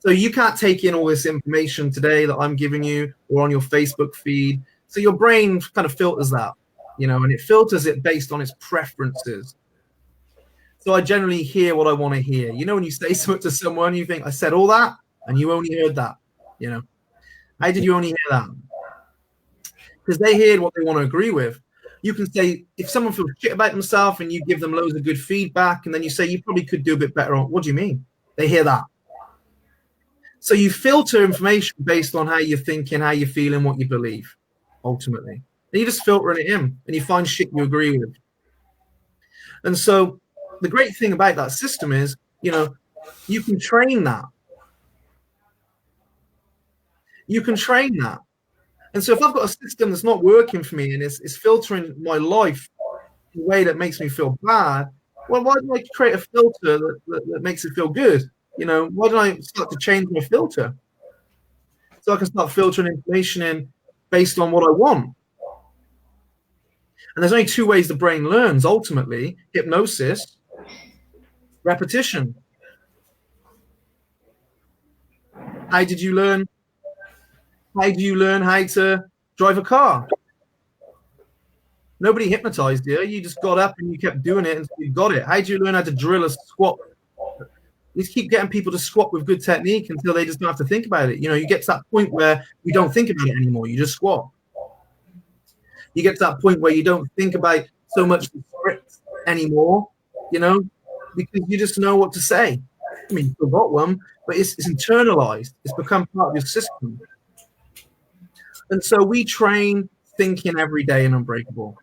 So you can't take in all this information today that I'm giving you or on your Facebook feed. So your brain kind of filters that, you know, and it filters it based on its preferences. So I generally hear what I want to hear. You know, when you say something to someone, you think, I said all that, and you only heard that, you know. How did you only hear that? Because they heard what they want to agree with. You can say, if someone feels shit about themselves and you give them loads of good feedback, and then you say, you probably could do a bit better on, what do you mean? They hear that. So you filter information based on how you're thinking, how you're feeling, what you believe, ultimately. And you just filter it in, and you find shit you agree with. And so the great thing about that system is, you can train that. You can train that. And so if I've got a system that's not working for me and it's filtering my life in a way that makes me feel bad, well, why don't I create a filter that makes it feel good? Why don't I start to change my filter? So I can start filtering information in based on what I want. And there's only two ways the brain learns, ultimately: hypnosis, repetition. How did you learn? How do you learn how to drive a car? Nobody hypnotized you. You just got up and you kept doing it until you got it. How do you learn how to drill a squat? You just keep getting people to squat with good technique until they just don't have to think about it. You get to that point where you don't think about it anymore. You just squat. You get to that point where you don't think about so much the script anymore, because you just know what to say. I mean, you still got one, but it's internalized. It's become part of your system. And so we train thinking every day in Unbreakable.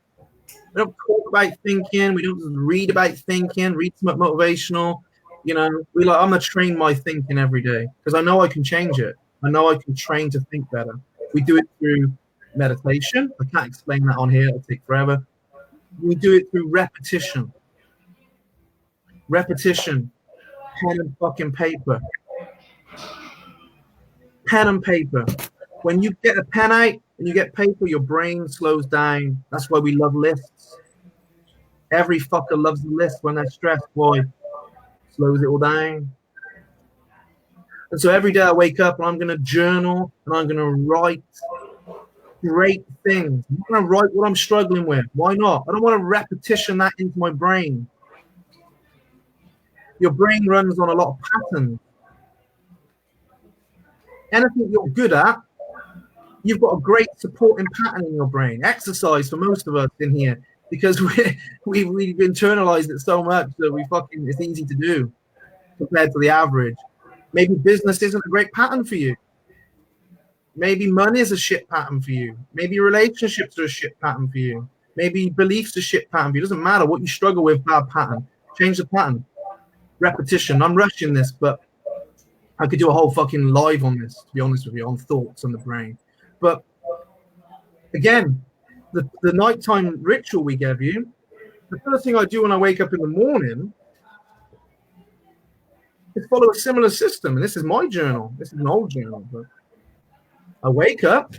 We don't talk about thinking. We don't just read about thinking, read something motivational. I'm going to train my thinking every day because I know I can change it. I know I can train to think better. We do it through meditation. I can't explain that on here. It'll take forever. We do it through repetition. Repetition. Pen and fucking paper. Pen and paper. When you get a pen out and you get paper, your brain slows down. That's why we love lists. Every fucker loves a list when they're stressed. Why? Slows it all down. And so every day I wake up and I'm going to journal and I'm going to write great things. I'm going to write what I'm struggling with. Why not? I don't want to repetition that into my brain. Your brain runs on a lot of patterns. Anything you're good at, you've got a great supporting pattern in your brain. Exercise for most of us in here, because we've internalized it so much that it's easy to do compared to the average. Maybe business isn't a great pattern for you. Maybe money is a shit pattern for you. Maybe relationships are a shit pattern for you. Maybe beliefs are a shit pattern for you. It doesn't matter what you struggle with, bad pattern. Change the pattern. Repetition. I'm rushing this, but I could do a whole fucking live on this, to be honest with you, on thoughts and the brain. But again, the nighttime ritual we gave you, the first thing I do when I wake up in the morning is follow a similar system. And this is my journal. This is an old journal. But I wake up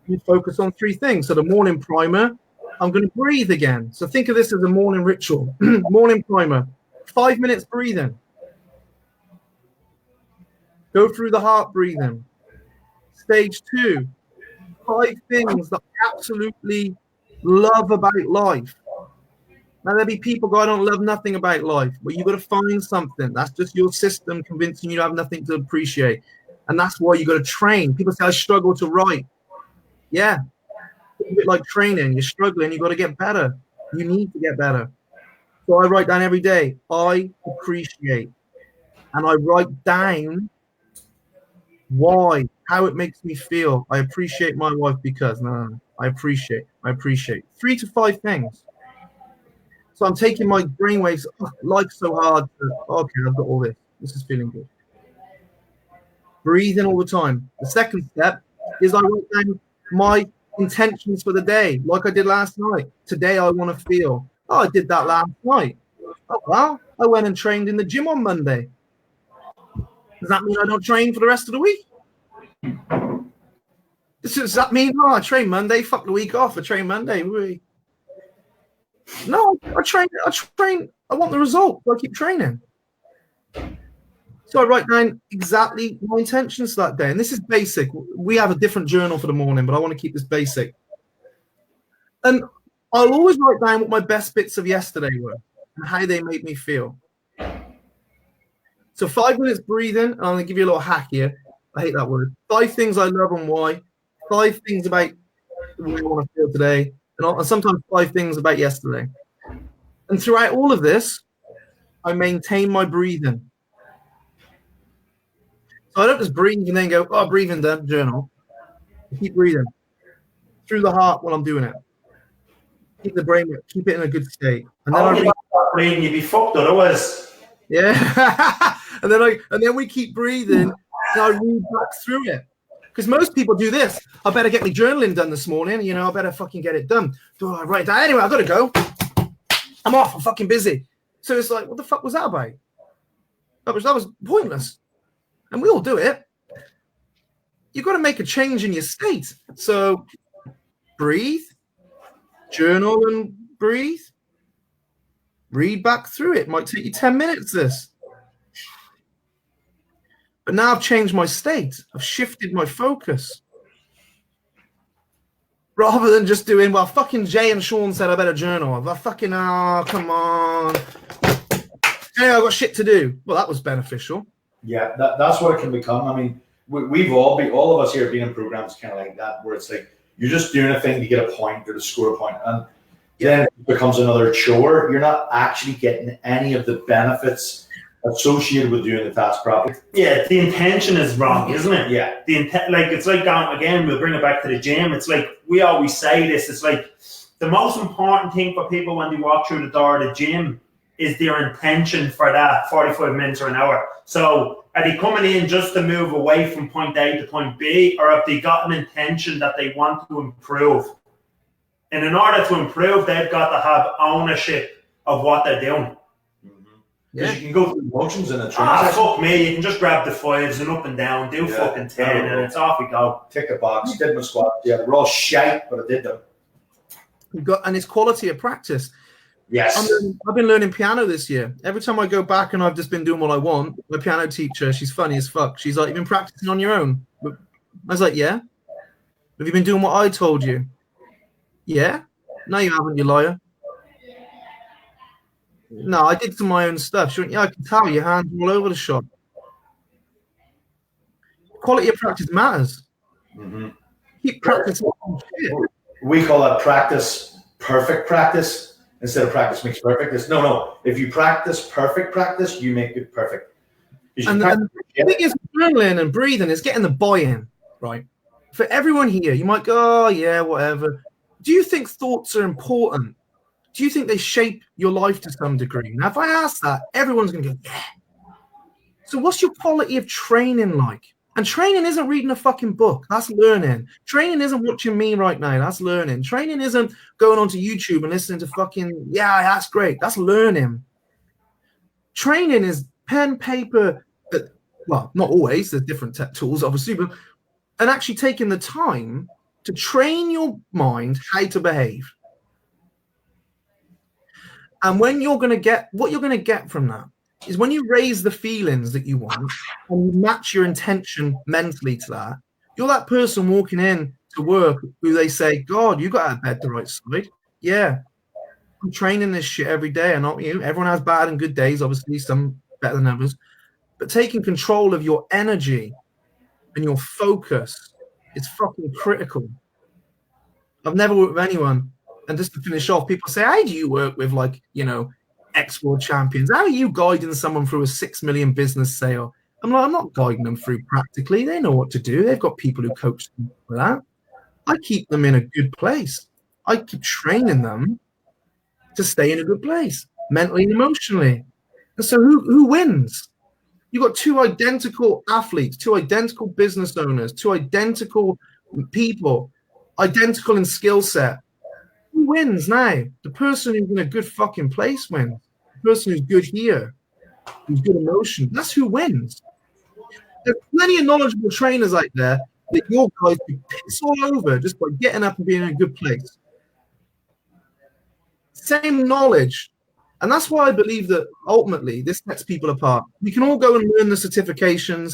and focus on three things. So the morning primer, I'm going to breathe again. So think of this as a morning ritual. Morning primer, 5 minutes breathing. Go through the heart breathing. Stage 2, 5 things that I absolutely love about life. Now, there'll be people go, I don't love nothing about life. Well, you've got to find something. That's just your system convincing you to have nothing to appreciate. And that's why you got to train. People say, I struggle to write. Yeah. It's a bit like training. You're struggling. You got to get better. You need to get better. So I write down every day, I appreciate. And I write down why, how it makes me feel. I appreciate my wife because, no, I appreciate. 3 to 5 things. So I'm taking my brainwaves, life's so hard. Okay, I've got all this. This is feeling good. Breathing all the time. The second step is I write down my intentions for the day, like I did last night. Today I want to feel. Oh, I did that last night. Oh, well, I went and trained in the gym on Monday. Does that mean I don't train for the rest of the week? Does that mean, I train Monday, fuck the week off, I train Monday? No, I train, I want the result, so I keep training. So I write down exactly my intentions for that day. And this is basic. We have a different journal for the morning, but I want to keep this basic. And I'll always write down what my best bits of yesterday were and how they made me feel. So 5 minutes breathing, and I'm going to give you a little hack here. I hate that word. 5 things I love and why. 5 things about the way I want to feel today. And sometimes 5 things about yesterday. And throughout all of this, I maintain my breathing. So So I don't just breathe and then go, oh, breathing done, journal. I keep breathing through the heart while I'm doing it. Keep the brain, keep it in a good state. And then I start breathing, you'd be fucked otherwise. Yeah. and then we keep breathing and I read back through it. Because most people do this. I better get my journaling done this morning. You know, I better fucking get it done. Do I write it down? Anyway, I gotta go. I'm off. I'm fucking busy. So it's like, what the fuck was that about? That was pointless. And we all do it. You've got to make a change in your state. So breathe, journal and breathe. Read back through it. Might take you 10 minutes, this. But now I've changed my state. I've shifted my focus. Rather than just doing, well, fucking Jay and Sean said I better journal. I fucking, oh, come on. Hey, I've got shit to do. Well, that was beneficial. Yeah, that's what it can become. I mean, we've all of us here have been in programs kind of like that, where it's like you're just doing a thing to get a point or to score a point, and then it becomes another chore. You're not actually getting any of the benefits associated with doing the task properly. Yeah, the intention is wrong, isn't it? Yeah. The intent, like, it's like going, again, we'll bring it back to the gym. It's like, we always say this, it's like the most important thing for people when they walk through the door of the gym is their intention for that 45 minutes or an hour. So are they coming in just to move away from point A to point B, or have they got an intention that they want to improve? And in order to improve, they've got to have ownership of what they're doing. Because you can go through motions in a training session. Fuck me, you can just grab the 5s and up and down, do fucking 10, and it's off we go. Tick the box, did my squats. Yeah, we're all shite, but I did them. And it's quality of practice. Yes. I've been learning piano this year. Every time I go back and I've just been doing what I want, my piano teacher, she's funny as fuck. She's like, you've been practicing on your own? I was like, yeah. Have you been doing what I told you? Yeah. No, you haven't, you liar. No, I did some of my own stuff. She went, yeah, I can tell your hands all over the shop. Quality of practice matters. Mm-hmm. Keep practicing. We call that practice perfect practice instead of practice makes perfect. It's no. If you practice perfect practice, you make it perfect. And the thing is, journaling and breathing is getting the buy-in, right? For everyone here, you might go, oh, yeah, whatever. Do you think thoughts are important? Do you think they shape your life to some degree? Now, if I ask that, everyone's going to go, yeah. So what's your quality of training like? And training isn't reading a fucking book. That's learning. Training isn't watching me right now. That's learning. Training isn't going onto YouTube and listening to fucking, yeah, that's great. That's learning. Training is pen, paper, well, not always. There's different tools, obviously, but and actually taking the time to train your mind how to behave. And when you're going to get, what you're going to get from that is when you raise the feelings that you want and you match your intention mentally to that, you're that person walking in to work who they say, God, you got out of bed the right side. Yeah. I'm training this shit every day, and not you. Everyone has bad and good days, obviously, some better than others. But taking control of your energy and your focus is fucking critical. I've never worked with anyone. And just to finish off, people say, how do you work with, like, you know, ex-world champions? How are you guiding someone through a 6 million business sale? I'm like, I'm not guiding them through practically. They know what to do. They've got people who coach them for that. I keep them in a good place. I keep training them to stay in a good place, mentally and emotionally. And so who wins? You've got two identical athletes, two identical business owners, two identical people, identical in skill set. Who wins now? The person who's in a good fucking place wins. The person who's good here, who's good emotion. That's who wins. There's plenty of knowledgeable trainers out there that your guys can piss all over just by getting up and being in a good place. Same knowledge. And that's why I believe that ultimately this sets people apart. We can all go and learn the certifications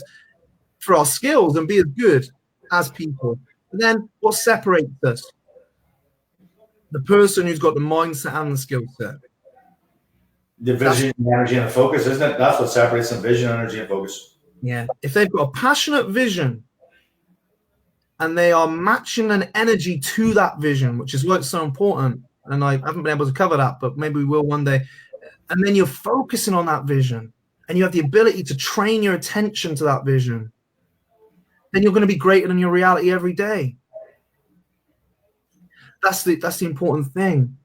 for our skills and be as good as people. But then what separates us? The person who's got the mindset and the skill set. The vision, the energy, and the focus, isn't it? That's what separates them, vision, energy, and focus. Yeah. If they've got a passionate vision and they are matching an energy to that vision, which is why it's so important, and I haven't been able to cover that, but maybe we will one day, and then you're focusing on that vision and you have the ability to train your attention to that vision, then you're going to be greater than your reality every day. That's the important thing.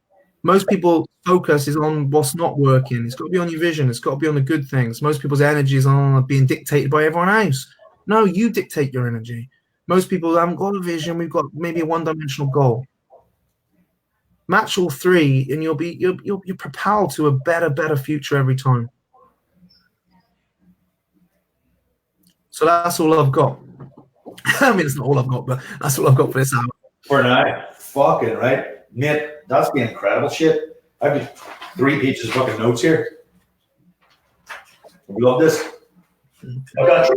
Most people focus is on what's not working. It's got to be on your vision. It's got to be on the good things. Most people's energy is on being dictated by everyone else. No, you dictate your energy. Most people haven't got a vision. We've got maybe a one-dimensional goal. Match all three, and you're propelled to a better future every time. So that's all I've got. I mean, it's not all I've got, but that's all I've got for this hour. For now, fucking right, Nate. That's been incredible shit. I've got 3 pages of fucking notes here. We love this. I got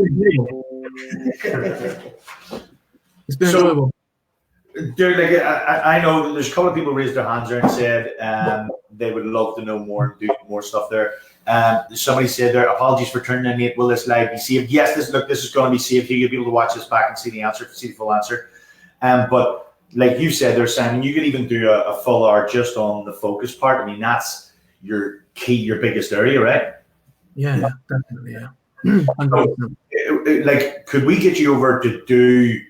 It's been enjoyable. Dude, like I know there's a couple of people raised their hands there and said they would love to know more and do more stuff there. Somebody said there, apologies for turning in, Nate. Will this live be saved? Yes, this is going to be saved. You'll be able to watch this back and see the full answer. But like you said there, Simon, you could even do a full hour just on the focus part. I mean, that's your biggest area, right? Yeah, definitely, yeah. Like, could we get you over to do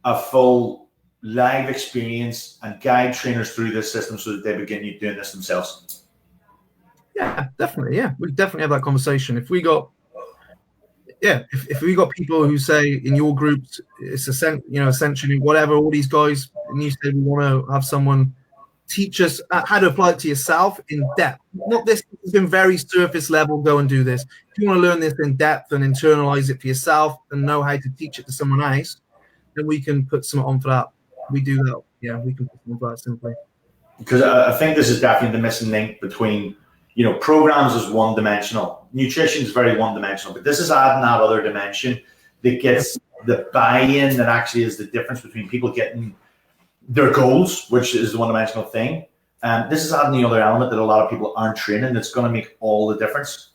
a full live experience and guide trainers through this system so that they begin doing this themselves? Yeah, definitely. Yeah, we definitely have that conversation. If we got people who say in your groups, it's essentially whatever, all these guys, and you say we want to have someone teach us how to apply it to yourself in depth. Not this has been very surface level, go and do this. If you want to learn this in depth and internalize it for yourself and know how to teach it to someone else, then we can put some on for that. We do that. Yeah, we can put some on for that simply. Because I think this is definitely the missing link between, programs is one-dimensional. Nutrition is very one-dimensional, but this is adding that other dimension that gets the buy-in that actually is the difference between people getting their goals, which is the one-dimensional thing. This is adding the other element that a lot of people aren't training that's going to make all the difference.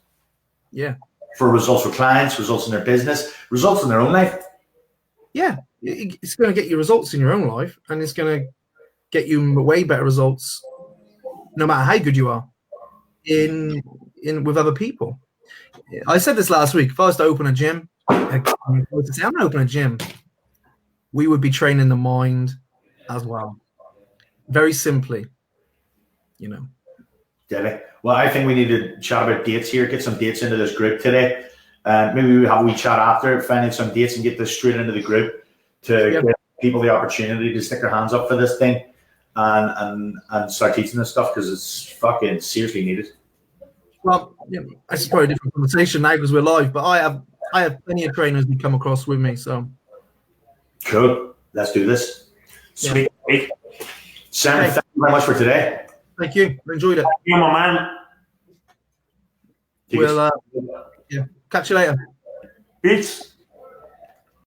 Yeah. For results for clients, results in their business, results in their own life. Yeah. It's going to get you results in your own life, and it's going to get you way better results no matter how good you are in with other people. I said this last week. If I was to open a gym, I'm going to open a gym, we would be training the mind as well. Very simply, Yeah. Well, I think we need to chat about dates here, get some dates into this group today. Maybe we have a wee chat after, finding some dates and get this straight into the group to give people the opportunity to stick their hands up for this thing and start teaching this stuff, because it's fucking seriously needed. Well, it's probably a different conversation now because we're live, but I have plenty of trainers who come across with me. So cool. Let's do this. Sweet. Yeah. Sam, thank you very much for today. Thank you. I enjoyed it. You, my man. We'll catch you later. Peace.